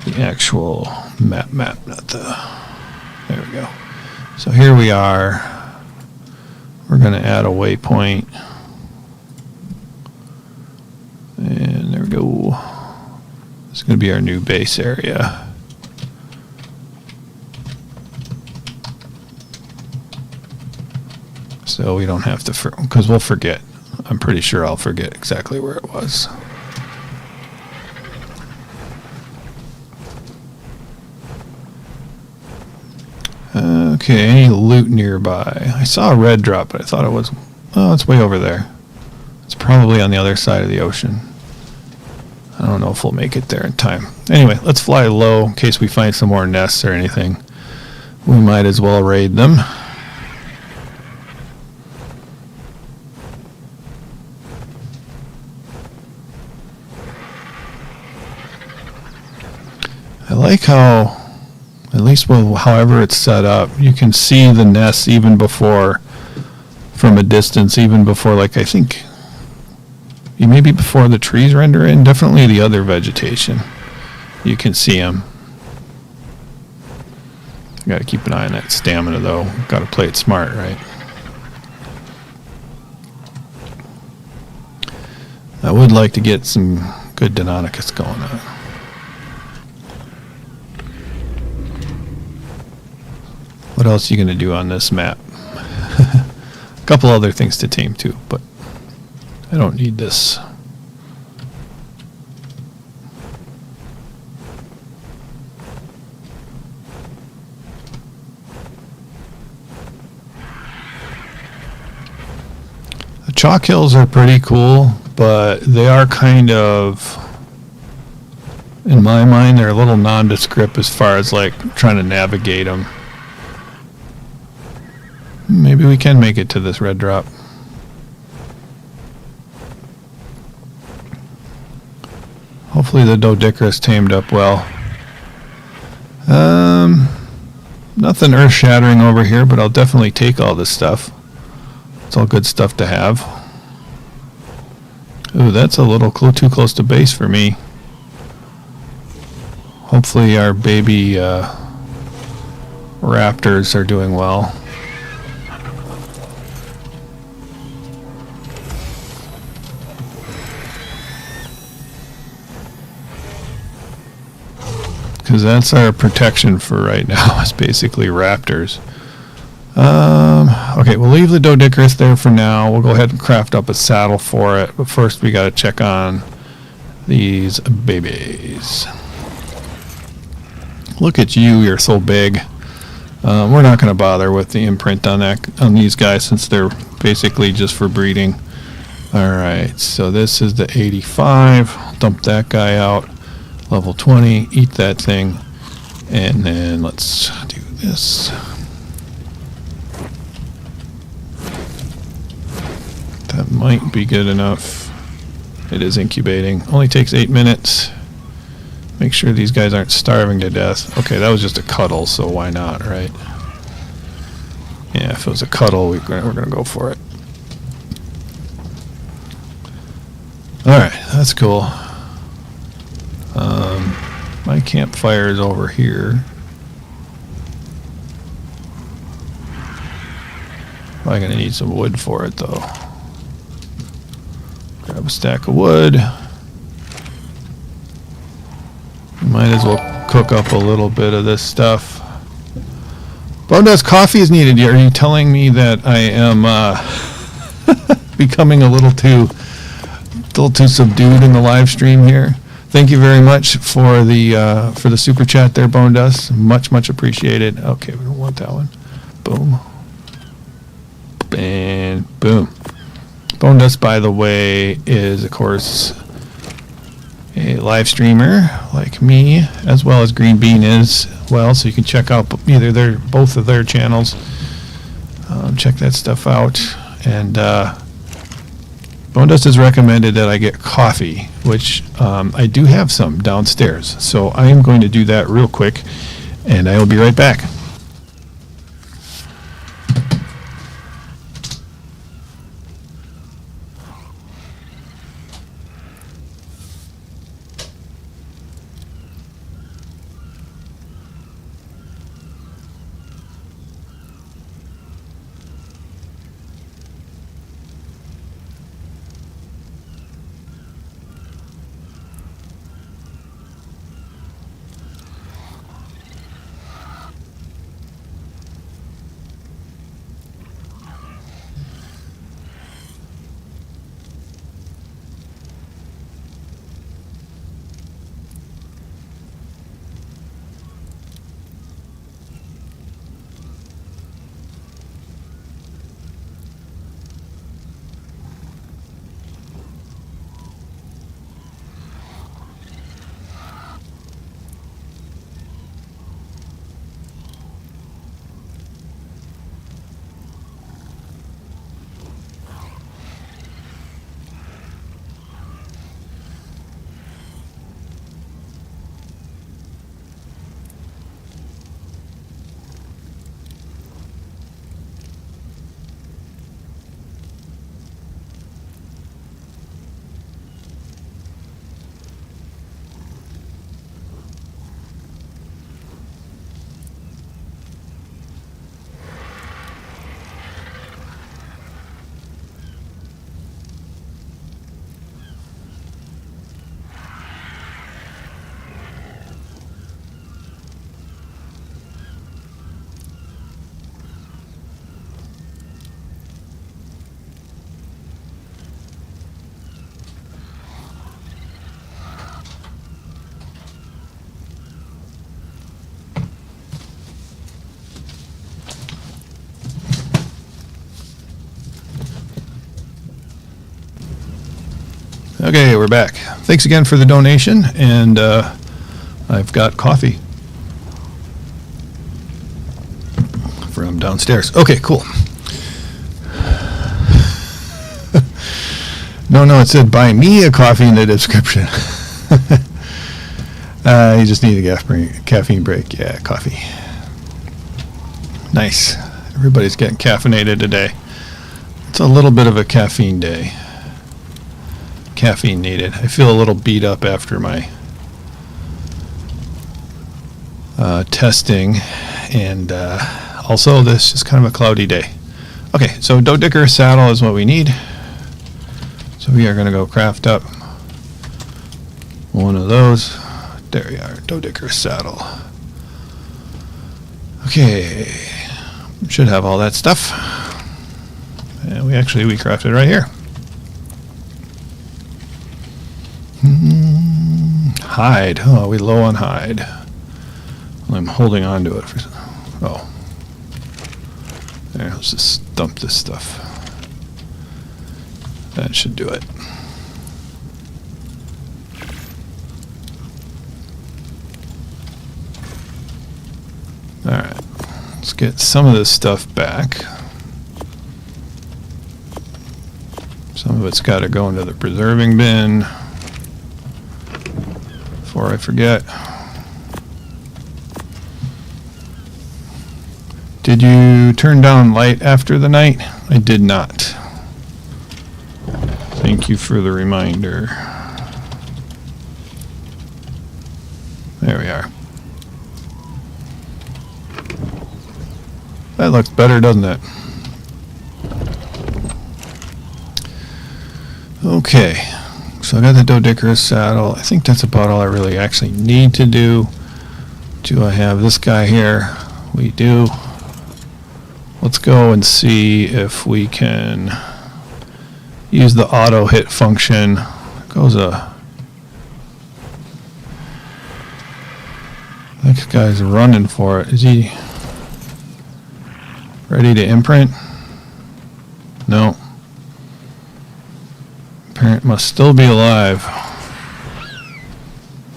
The actual map, not the... There we go. So here we are. We're going to add a waypoint. And there we go. This is going to be our new base area. So we don't have to, because we'll forget. I'm pretty sure I'll forget exactly where it was. Okay, any loot nearby? I saw a red drop, but I thought it was... Oh, it's way over there. It's probably on the other side of the ocean. I don't know if we'll make it there in time. Anyway, let's fly low in case we find some more nests or anything. We might as well raid them. I like how... At least however it's set up, you can see the nests even before, from a distance, even before, like, I think, maybe before the trees render in, definitely the other vegetation. You can see them. Got to keep an eye on that stamina, though. Got to play it smart, right? I would like to get some good Deinonychus going on. What else are you going to do on this map? A couple other things to tame too, but I don't need this. The chalk hills are pretty cool, but they are kind of, in my mind, they're a little nondescript as far as like trying to navigate them. Maybe we can make it to this red drop. Hopefully the Doedicurus tamed up well. Nothing earth-shattering over here, but I'll definitely take all this stuff. It's all good stuff to have. Ooh, that's a little too close to base for me. Hopefully our baby raptors are doing well. Because that's our protection for right now, is basically raptors. Okay, we'll leave the Doedicurus there for now. We'll go ahead and craft up a saddle for it. But first we got to check on these babies. Look at you, you're so big. We're not going to bother with the imprint on these guys since they're basically just for breeding. Alright, so this is the 85. Dump that guy out. Level 20. Eat that thing. And then let's do this. That might be good enough. It is incubating. Only takes 8 minutes. Make sure these guys aren't starving to death. Okay, that was just a cuddle, so why not, right? Yeah, if it was a cuddle, we're gonna go for it. Alright, that's cool. My campfire is over here. Probably gonna need some wood for it, though. Grab a stack of wood. Might as well cook up a little bit of this stuff. BBonedust, coffee is needed. Are you telling me that I am becoming a little too subdued in the live stream here? Thank you very much for the super chat there, BBonedust. Much appreciated. Okay, we don't want that one. Boom. And boom. BBonedust, by the way, is of course a live streamer like me, as well as Greenebean is. Well, so you can check out either both of their channels. Check that stuff out. And BBonedust has recommended that I get coffee, which I do have some downstairs. So I am going to do that real quick, and I will be right back. Okay, we're back. Thanks again for the donation, and I've got coffee from downstairs. Okay, cool. No, it said buy me a coffee in the description. You just need a caffeine break. Yeah, coffee. Nice. Everybody's getting caffeinated today. It's a little bit of a caffeine day. Caffeine needed. I feel a little beat up after my testing, and also this is kind of a cloudy day. Okay, so doe dicker saddle is what we need. So we are going to go craft up one of those. There we are, doe dicker saddle. Okay, should have all that stuff. And we crafted right here. Hide. Oh, we low on hide. I'm holding on to it. Oh. There, let's just dump this stuff. That should do it. Alright, let's get some of this stuff back. Some of it's got to go into the preserving bin before I forget. Did you turn down light after the night? I did not. Thank you for the reminder. There we are. That looks better, doesn't it? Okay, so I got the Doedicurus saddle. I think that's about all I really actually need to do. Do I have this guy here? We do. Let's go and see if we can use the auto hit function. Goes a... That guy's running for it. Is he ready to imprint? No. Parent must still be alive,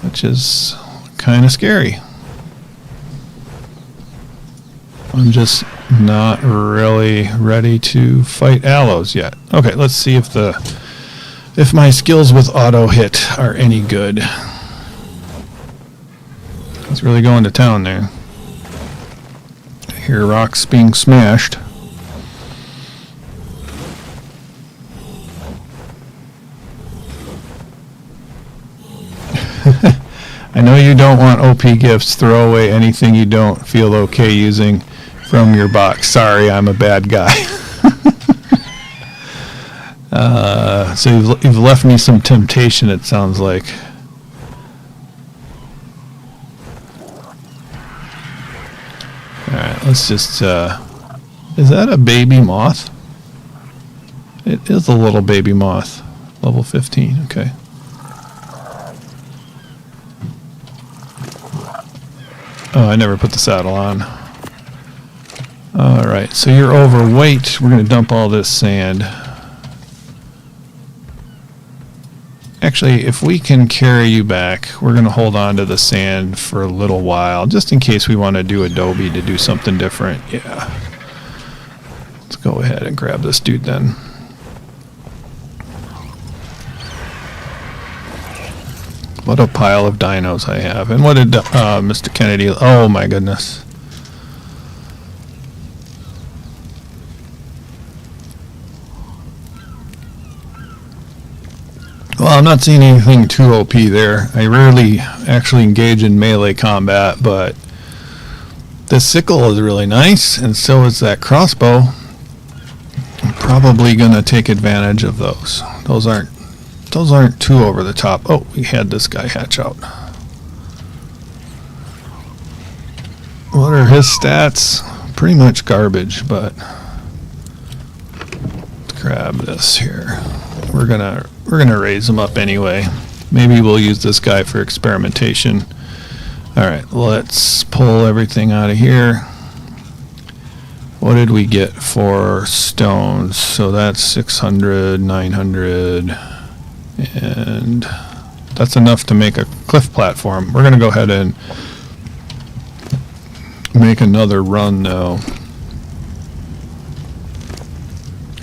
which is kind of scary. I'm just not really ready to fight aloes yet. Okay, let's see if my skills with auto hit are any good. He's really going to town there. I hear rocks being smashed. I know you don't want OP gifts. Throw away anything you don't feel okay using from your box. Sorry, I'm a bad guy. So you've left me some temptation, it sounds like. Alright, let's just... is that a baby moth? It is a little baby moth. Level 15, okay. Oh, I never put the saddle on. Alright, so you're overweight. We're going to dump all this sand. Actually, if we can carry you back, we're going to hold on to the sand for a little while, just in case we want to do adobe to do something different. Yeah. Let's go ahead and grab this dude then. What a pile of dinos I have. And what did Mr. Kennedy... Oh my goodness. Well, I'm not seeing anything too OP there. I rarely actually engage in melee combat, but this sickle is really nice, and so is that crossbow. I'm probably going to take advantage of those. Those aren't too over the top. Oh, we had this guy hatch out. What are his stats? Pretty much garbage, but let's grab this here. We're gonna raise him up anyway. Maybe we'll use this guy for experimentation. Alright, let's pull everything out of here. What did we get for stones? So that's 600, 900, and that's enough to make a cliff platform. We're gonna go ahead and make another run though.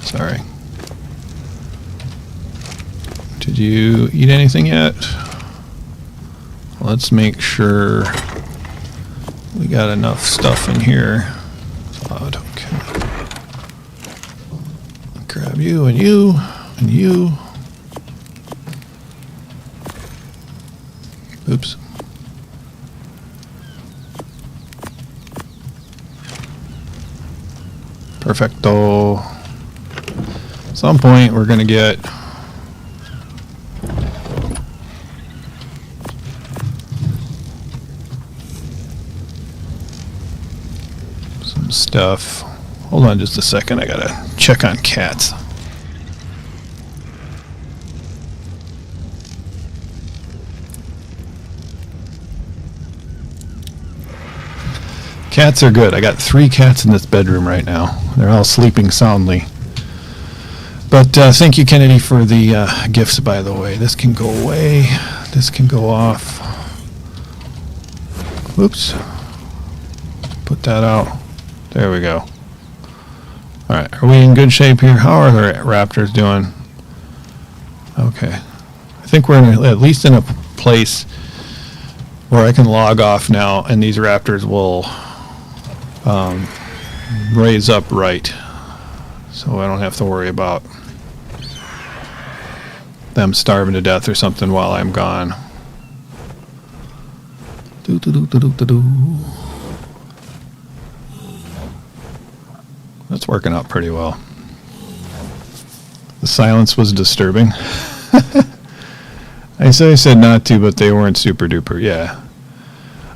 Sorry. Did you eat anything yet? Let's make sure we got enough stuff in here. Oh, okay. Grab you and you and you. Oops. Perfecto. At some point we're gonna get some stuff. Hold on just a second, I gotta check on cats. Cats are good. I got 3 cats in this bedroom right now. They're all sleeping soundly. But thank you, Kennedy, for the gifts, by the way. This can go away. This can go off. Oops. Put that out. There we go. Alright, are we in good shape here? How are the Raptors doing? Okay. I think we're at least in a place where I can log off now, and these Raptors will raise up right. So I don't have to worry about them starving to death or something while I'm gone. That's working out pretty well. The silence was disturbing. I said not to, but they weren't super duper. Yeah.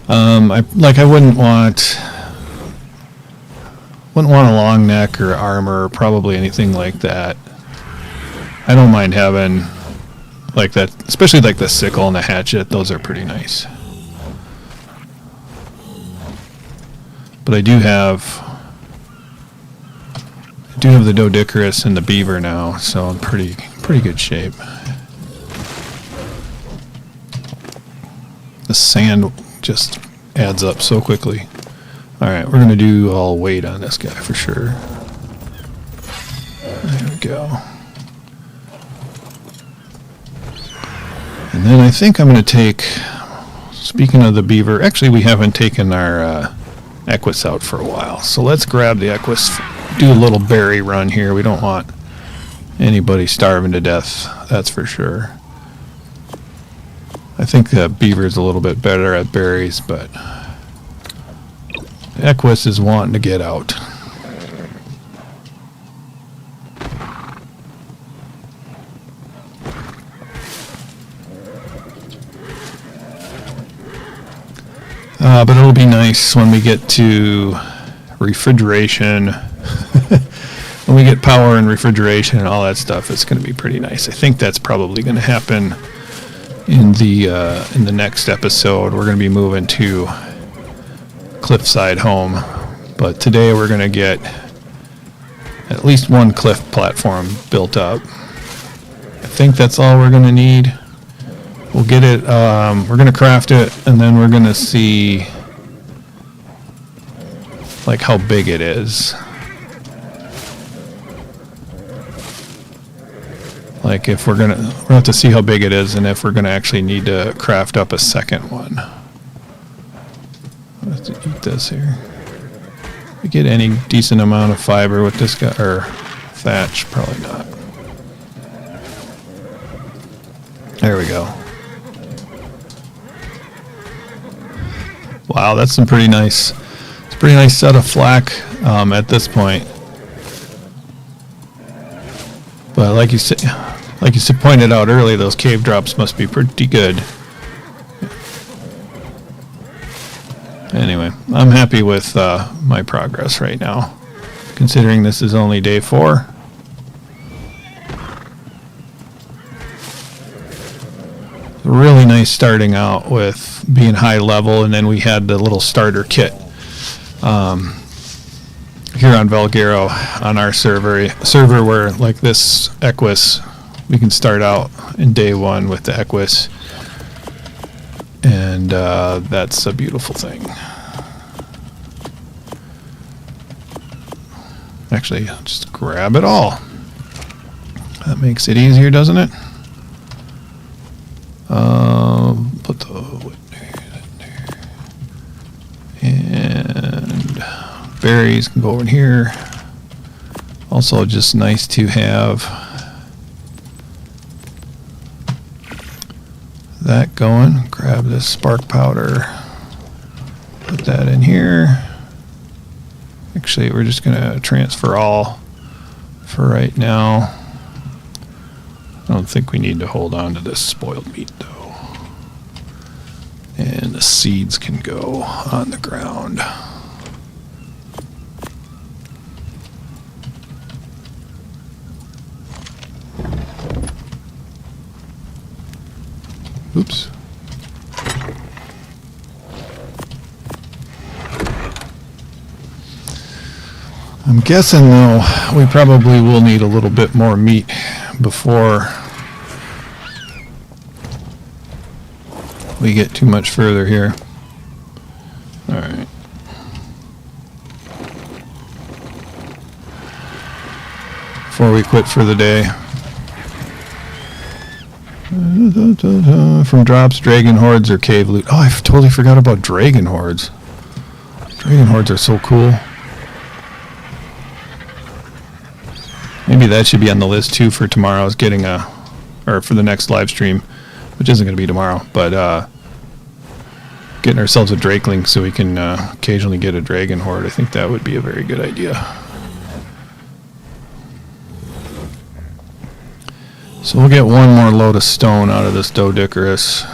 I wouldn't want a long neck or armor, or probably anything like that. I don't mind having like that, especially like the sickle and the hatchet. Those are pretty nice. But I do have the Doedicurus and the beaver now, so I'm pretty good shape. The sand just adds up so quickly. Alright, we're going to do all weight on this guy for sure. There we go. And then I think I'm going to take, speaking of the beaver, actually we haven't taken our Equus out for a while. So let's grab the Equus, do a little berry run here. We don't want anybody starving to death, that's for sure. I think the beaver's a little bit better at berries, but the Equus is wanting to get out. But it'll be nice when we get to refrigeration. When we get power and refrigeration and all that stuff, it's going to be pretty nice. I think that's probably going to happen in the next episode. We're going to be moving to cliffside home, but today we're going to get at least one cliff platform built up. I think that's all we're going to need. We'll get it, we're going to craft it, and then we're going to see like how big it is. Like if we'll have to see how big it is, and if we're going to actually need to craft up a second one. Let's eat this here. We get any decent amount of fiber with this guy, or thatch? Probably not. There we go. Wow, that's some pretty nice. It's a pretty nice set of flak at this point. But like you said, pointed out earlier, those cave drops must be pretty good. Anyway, I'm happy with my progress right now, considering this is only day 4. Really nice starting out with being high level, and then we had the little starter kit here on Valguero on our server where like this Equus, we can start out in day 1 with the Equus, and that's a beautiful thing. Actually, just grab it all. That makes it easier, doesn't it? Put the wood there. And berries can go over in here. Also, just nice to have that going. Grab this spark powder. Put that in here. Actually, we're just going to transfer all for right now. I don't think we need to hold on to this spoiled meat, though. And the seeds can go on the ground. Oops. I'm guessing, though, we probably will need a little bit more meat before we get too much further here. Alright. Before we quit for the day. From drops, dragon hordes, or cave loot. Oh, I totally forgot about dragon hordes. Dragon hordes are so cool. Maybe that should be on the list too for tomorrow's getting a, or for the next live stream, which isn't going to be tomorrow, but getting ourselves a drakeling so we can occasionally get a dragon horde. I think that would be a very good idea. So we'll get one more load of stone out of this Doedicurus.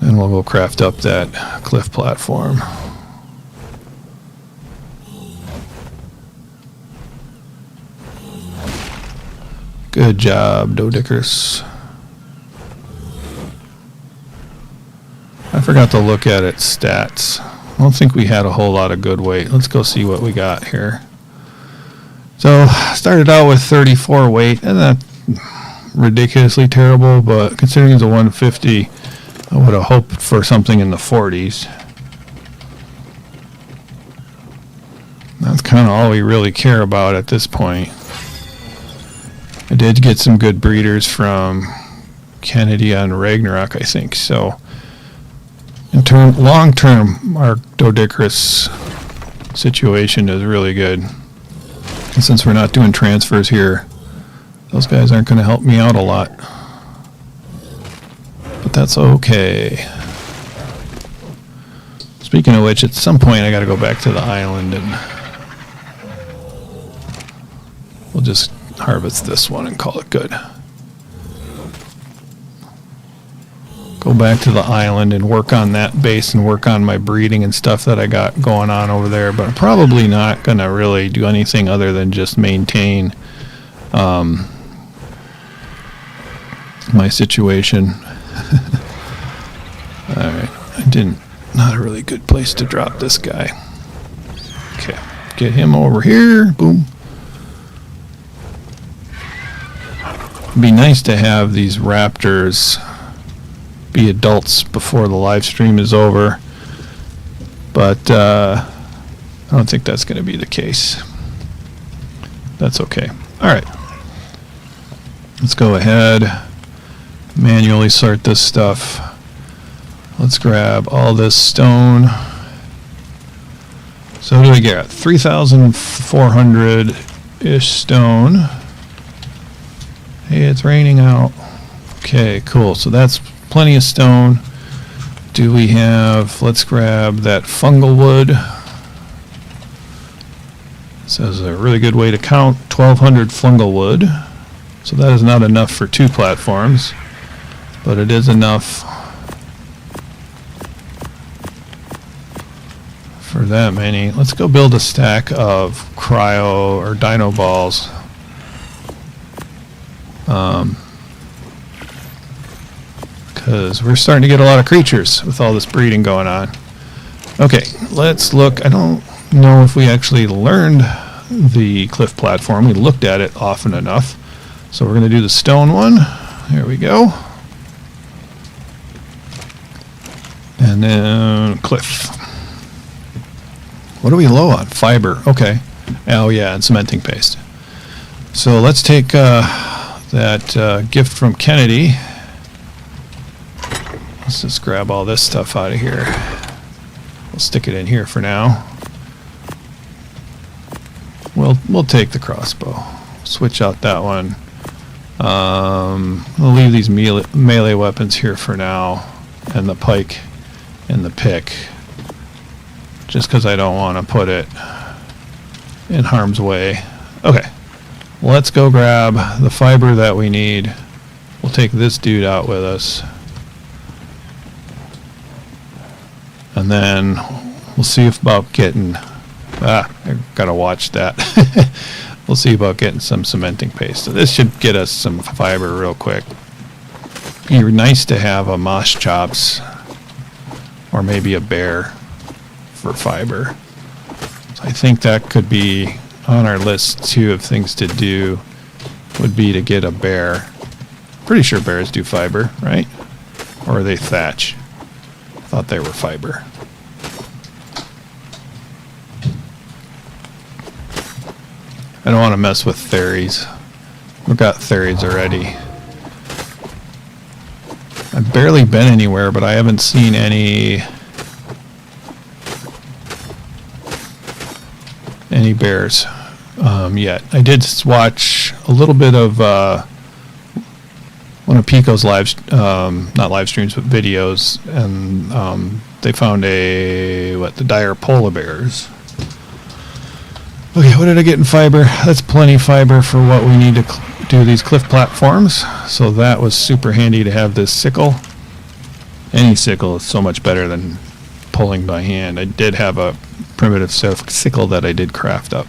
Then we'll go craft up that cliff platform. Good job, Doedicurus. I forgot to look at its stats. I don't think we had a whole lot of good weight. Let's go see what we got here. So, started out with 34 weight, and that's ridiculously terrible, but considering it's a 150, I would have hoped for something in the 40s. That's kind of all we really care about at this point. I did get some good breeders from Kennedy on Ragnarok, I think. So, long term, our Doedicurus situation is really good. And since we're not doing transfers here, those guys aren't going to help me out a lot. But that's okay. Speaking of which, at some point I got to go back to the island and we'll just harvest this one and call it good. Go back to the island and work on that base and work on my breeding and stuff that I got going on over there, but I'm probably not going to really do anything other than just maintain my situation. Alright, not a really good place to drop this guy. Okay, get him over here, boom. It'd be nice to have these raptors be adults before the live stream is over, but I don't think that's going to be the case. That's okay. Alright, let's go ahead, manually sort this stuff. Let's grab all this stone. So what do we get? 3,400-ish stone. Hey, it's raining out. Okay, cool. So that's plenty of stone. Do we have, let's grab that fungal wood. So this is a really good way to count 1,200 fungal wood. So that is not enough for 2 platforms, but it is enough for that many. Let's go build a stack of cryo or dino balls. Because we're starting to get a lot of creatures with all this breeding going on. Okay, let's look. I don't know if we actually learned the cliff platform. We looked at it often enough. So we're going to do the stone one. Here we go. And then cliff. What are we low on? Fiber. Okay. Oh yeah, and cementing paste. So let's take that gift from Kennedy. Let's just grab all this stuff out of here. We'll stick it in here for now. We'll take the crossbow. Switch out that one. We'll leave these melee weapons here for now, and the pike and the pick, just because I don't want to put it in harm's way. Okay, let's go grab the fiber that we need. We'll take this dude out with us. And then we'll see about getting, I gotta watch that. We'll see about getting some cementing paste. So this should get us some fiber real quick. Be nice to have a moss chops or maybe a bear for fiber. So I think that could be on our list too of things to do, would be to get a bear. Pretty sure bears do fiber, right? Or are they thatch? Thought they were fiber. I don't want to mess with fairies. We've got fairies already. I've barely been anywhere, but I haven't seen any bears yet. I did watch a little bit of one of Peko's not live streams, but videos, and they found the dire polar bears. Okay, what did I get in fiber? That's plenty fiber for what we need to do these cliff platforms. So that was super handy to have this sickle. Any sickle is so much better than pulling by hand. I did have a primitive sickle that I did craft up.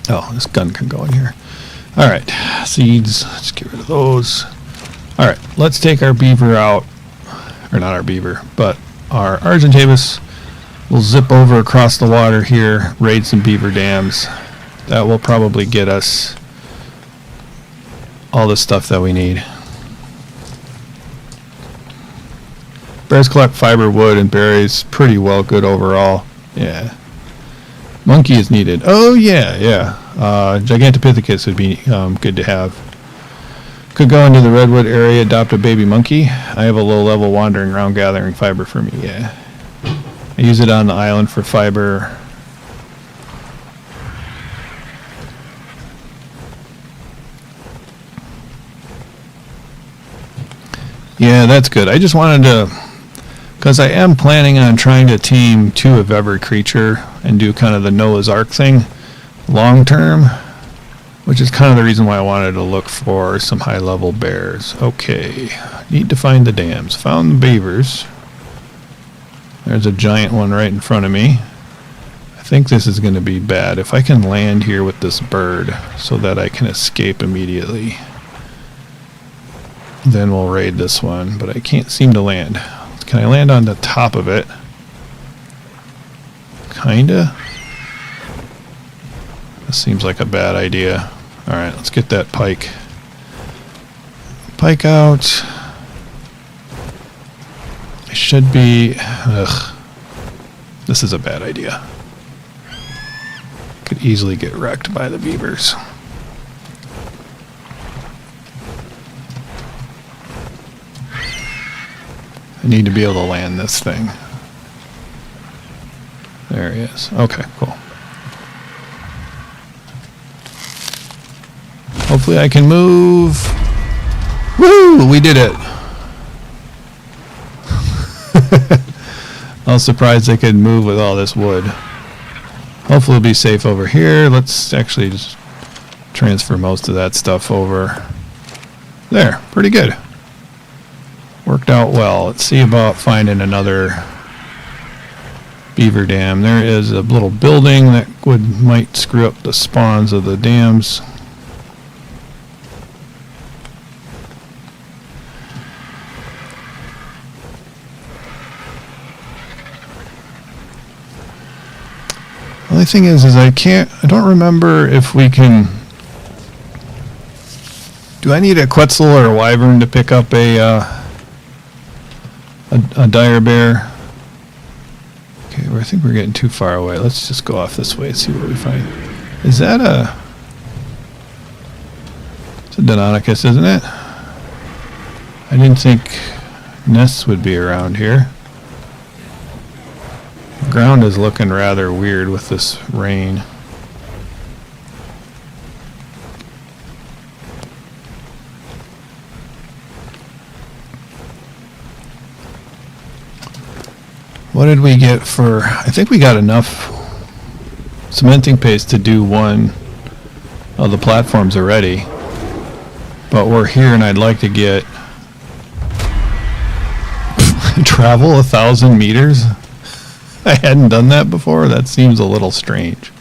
Oh, this gun can go in here. Alright, seeds. Let's get rid of those. Alright, let's take our beaver out. Or not our beaver, but our Argentavis. We'll zip over across the water here, raid some beaver dams. That will probably get us all the stuff that we need. Bears collect fiber, wood, and berries. Pretty well good overall. Yeah. Monkey is needed. Oh, yeah. Gigantopithecus would be good to have. Could go into the redwood area, adopt a baby monkey. I have a low level wandering around gathering fiber for me, yeah. I use it on the island for fiber. Yeah, that's good. I just wanted to, because I am planning on trying to tame 2 of every creature and do kind of the Noah's Ark thing long term, which is kind of the reason why I wanted to look for some high level bears. Okay, need to find the dams. Found the beavers. There's a giant one right in front of me. I think this is going to be bad. If I can land here with this bird so that I can escape immediately, then we'll raid this one. But I can't seem to land. Can I land on the top of it? Kinda. This seems like a bad idea. Alright, let's get that pike. Pike out. I should be... Ugh. This is a bad idea. Could easily get wrecked by the beavers. I need to be able to land this thing. There he is. Okay, cool. Hopefully I can move. Woo! We did it! I was surprised they could move with all this wood. Hopefully we'll be safe over here. Let's actually just transfer most of that stuff over. There, pretty good. Worked out well. Let's see about finding another beaver dam. There is a little building that might screw up the spawns of the dams. The only thing is I don't remember if we can. Do I need a Quetzal or a Wyvern to pick up a dire bear? Okay, well, I think we're getting too far away. Let's just go off this way and see what we find. Is that it's a Deinonychus, isn't it? I didn't think nests would be around here. The ground is looking rather weird with this rain. What did we get for... I think we got enough cementing paste to do one of the platforms already. But we're here and I'd like to get... travel 1,000 meters? I hadn't done that before. That seems a little strange.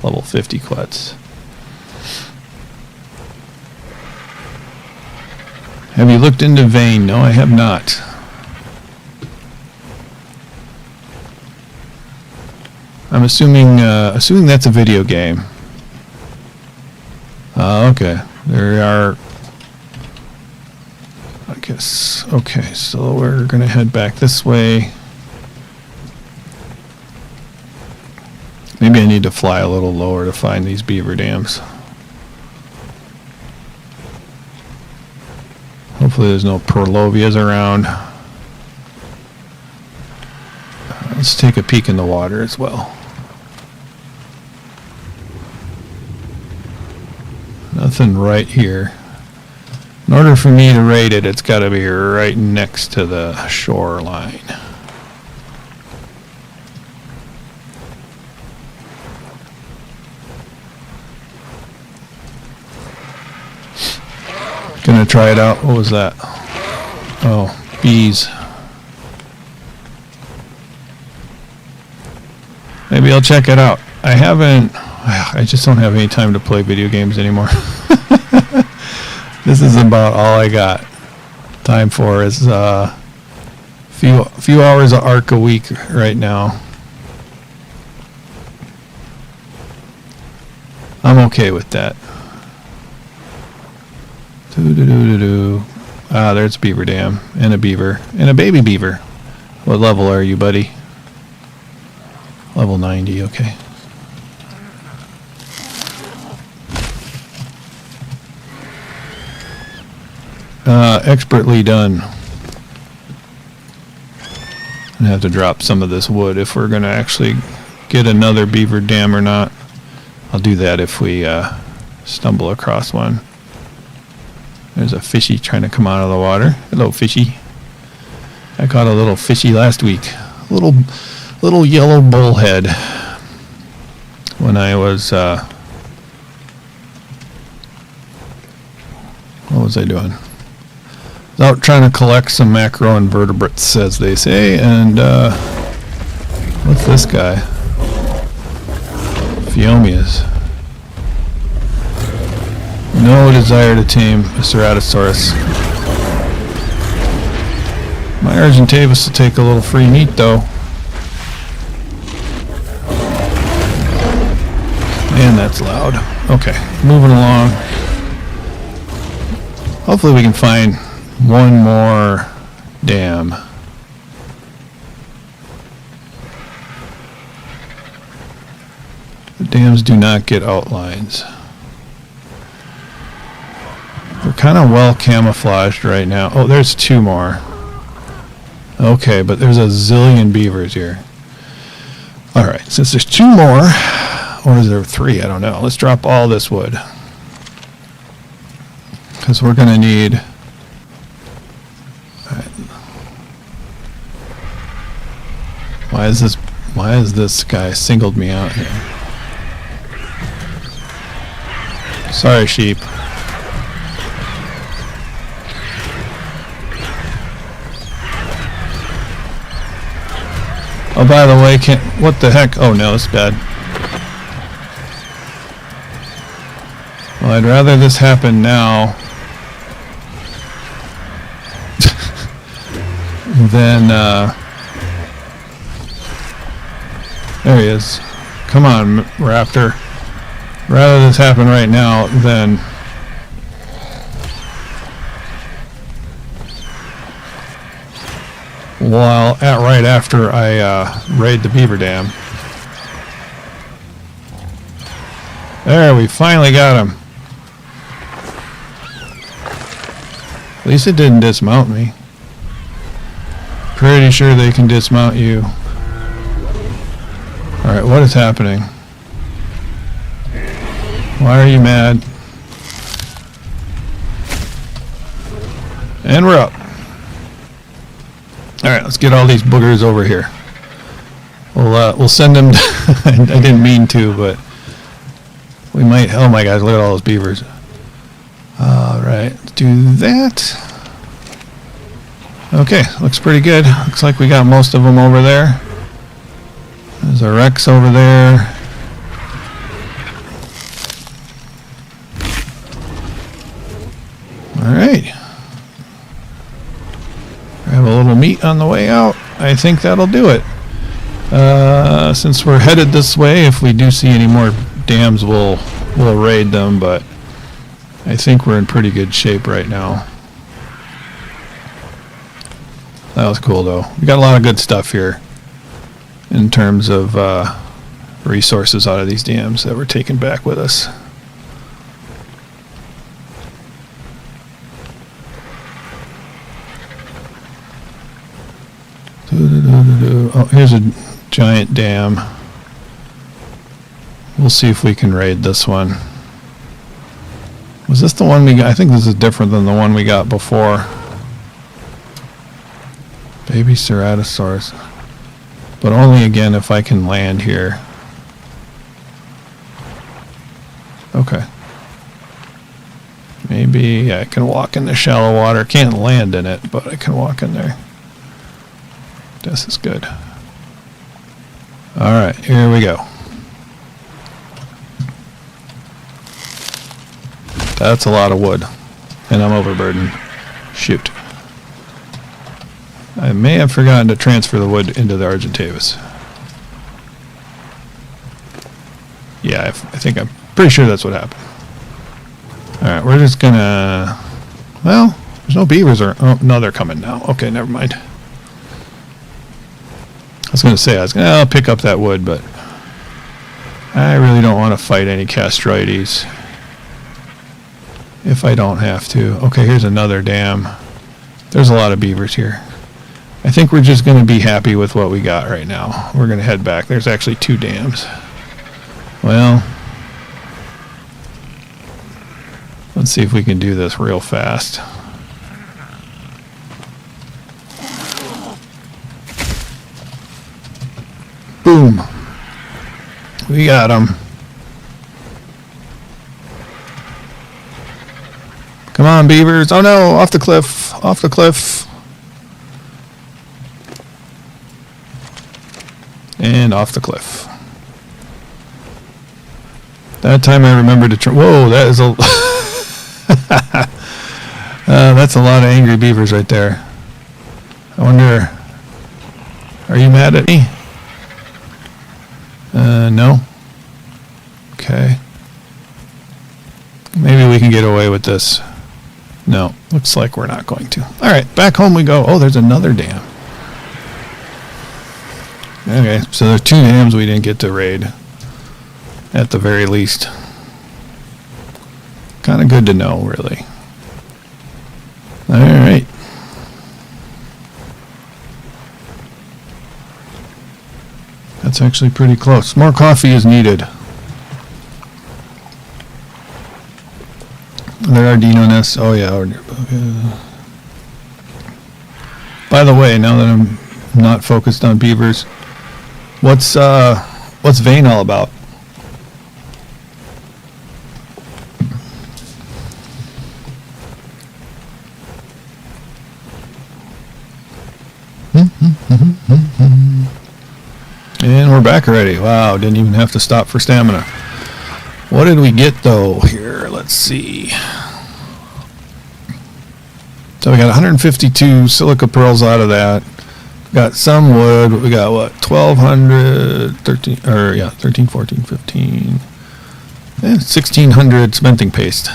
Level 50 quets. Have you looked into vein? No, I have not. I'm assuming that's a video game. Okay. There are... I guess... Okay, so we're going to head back this way. Maybe I need to fly a little lower to find these beaver dams. Hopefully there's no purlovias around. Let's take a peek in the water as well. Nothing right here. In order for me to rate it, it's got to be right next to the shoreline. Gonna try it out. What was that? Oh, bees. Maybe I'll check it out. I just don't have any time to play video games anymore. This is about all I got time for is few hours of Ark a week right now. I'm okay with that. Ah, there's a beaver dam and a beaver and a baby beaver. What level are you, buddy? Level 90, okay. Expertly done. I'm gonna have to drop some of this wood if we're gonna actually get another beaver dam or not. I'll do that if we stumble across one. There's a fishy trying to come out of the water. Hello, fishy. I caught a little fishy last week. Little yellow bullhead. When I was what was I doing? I was out trying to collect some macroinvertebrates, as they say, and what's this guy? Phiomias. No desire to tame a Ceratosaurus. My Argentavis will take a little free meat, though. Man, that's loud. Okay, moving along. Hopefully we can find one more dam. The dams do not get outlines. We're kind of well camouflaged right now. Oh, there's two more. Okay, but there's a zillion beavers here. Alright, since there's two more, or is there three? I don't know. Let's drop all this wood. Because we're going to need... Right. Why is this guy singled me out here? Sorry, sheep. Oh, by the way, what the heck? Oh no, it's bad. Well, I'd rather this happen now than, there he is. Come on, Raptor. Rather this happen right now than right after I raid the beaver dam. There, we finally got him. At least it didn't dismount me. Pretty sure they can dismount you. Alright, what is happening? Why are you mad? And we're up. Alright, let's get all these boogers over here. We'll send them I didn't mean to, but we might. Oh my gosh, look at all those beavers. Alright, let's do that. Okay, looks pretty good. Looks like we got most of them over there. There's a Rex over there. Alright. Grab a little meat on the way out. I think that'll do it. Since we're headed this way, if we do see any more dams, we'll raid them, but I think we're in pretty good shape right now. That was cool, though. We got a lot of good stuff here in terms of resources out of these dams that we're taking back with us. Oh, here's a giant dam. We'll see if we can raid this one. Was this the one we got? I think this is different than the one we got before. Baby Ceratosaurus. But only again if I can land here. Okay. Maybe I can walk in the shallow water. Can't land in it, but I can walk in there. This is good. Alright, here we go. That's a lot of wood. And I'm overburdened. Shoot. I may have forgotten to transfer the wood into the Argentavis. Yeah, I think I'm pretty sure that's what happened. Alright, we're just gonna... Well, there's no beavers or... Oh, no, they're coming now. Okay, never mind. I was gonna say, I'll pick up that wood, but... I really don't want to fight any castroides. If I don't have to. Okay, here's another dam. There's a lot of beavers here. I think we're just going to be happy with what we got right now. We're going to head back. There's actually 2 dams. Well, let's see if we can do this real fast. Boom. We got them. Come on, beavers. Oh no, off the cliff. Off the cliff. And off the cliff. That time I remembered to whoa, that is a... that's a lot of angry beavers right there. I wonder... Are you mad at me? No. Okay. Maybe we can get away with this. No, looks like we're not going to. Alright, back home we go. Oh, there's another dam. Okay, so there's 2 dams we didn't get to raid. At the very least. Kind of good to know, really. Alright. That's actually pretty close. More coffee is needed. There are dino nests. Oh yeah. By the way, now that I'm not focused on beavers, what's Vane all about? And we're back already. Wow, didn't even have to stop for stamina. What did we get though here? Let's see. So we got 152 silica pearls out of that. Got some wood. We got what? 1200, 13, or yeah, 13, 14, 15. 1600 cementing paste.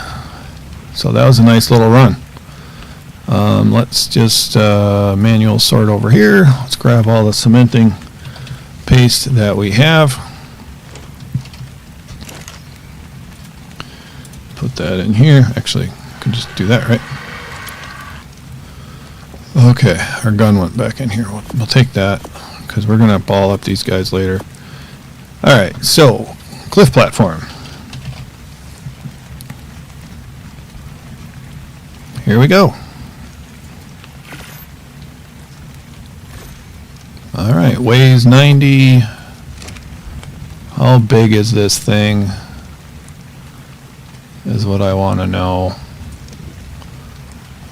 So that was a nice little run. Let's just manual sort over here. Let's grab all the cementing paste that we have. Put that in here. Actually, I can just do that, right? Okay, our gun went back in here. We'll take that because we're going to ball up these guys later. Alright, so cliff platform. Here we go. Alright, weighs 90. How big is this thing? Is what I want to know.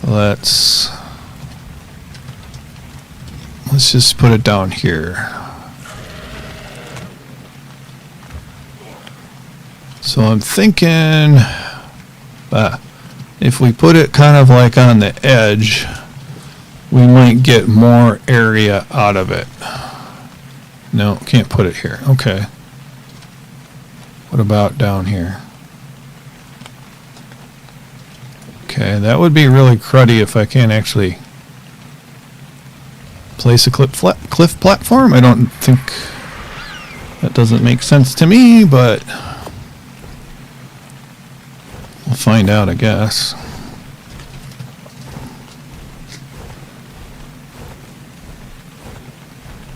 Let's just put it down here. So I'm thinking if we put it kind of like on the edge, we might get more area out of it. No, can't put it here. Okay. What about down here? Okay, that would be really cruddy if I can't actually place a cliff platform. I don't think that doesn't make sense to me, but we'll find out, I guess.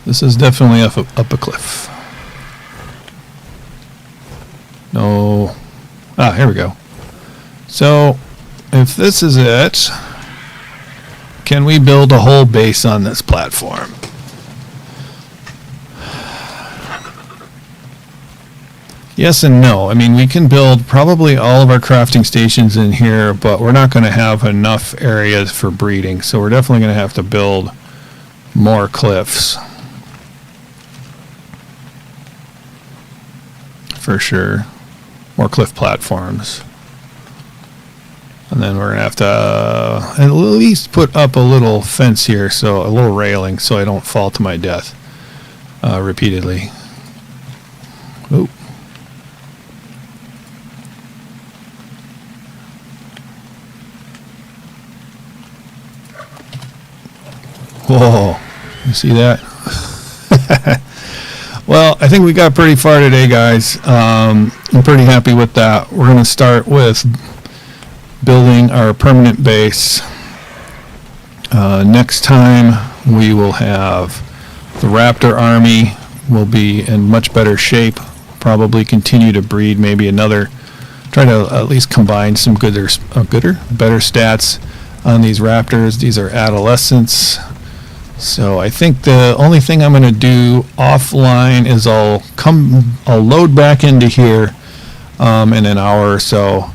This is definitely up a cliff. No. Ah, here we go. So, if this is it, can we build a whole base on this platform? Yes and no. I mean, we can build probably all of our crafting stations in here, but we're not going to have enough areas for breeding, so we're definitely going to have to build more cliffs. For sure. More cliff platforms. And then we're going to have to at least put up a little fence here, so a little railing, so I don't fall to my death repeatedly. Ooh. Whoa. You see that? Well, I think we got pretty far today, guys. I'm pretty happy with that. We're going to start with building our permanent base. Next time we will have the Raptor army will be in much better shape. Probably continue to breed maybe another, try to at least combine some better stats on these Raptors. These are adolescents. So I think the only thing I'm going to do offline is I'll load back into here in an hour or so,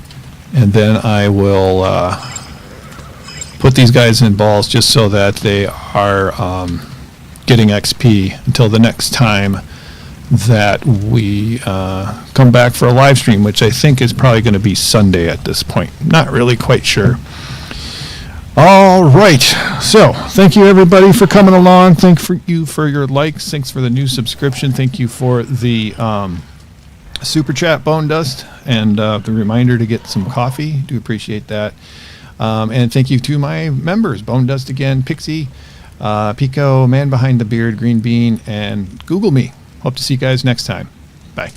and then I will put these guys in balls just so that they are getting XP until the next time that we come back for a live stream, which I think is probably going to be Sunday at this point. Not really quite sure. All right, so thank you everybody for coming along. Thank you for your likes. Thanks for the new subscription. Thank you for the super chat, BBonedust, and the reminder to get some coffee. Do appreciate that. And thank you to my members, BBonedust again, Pixie, Peko, Man Behind the Beard, Greenebean, and Google Me. Hope to see you guys next time. Bye.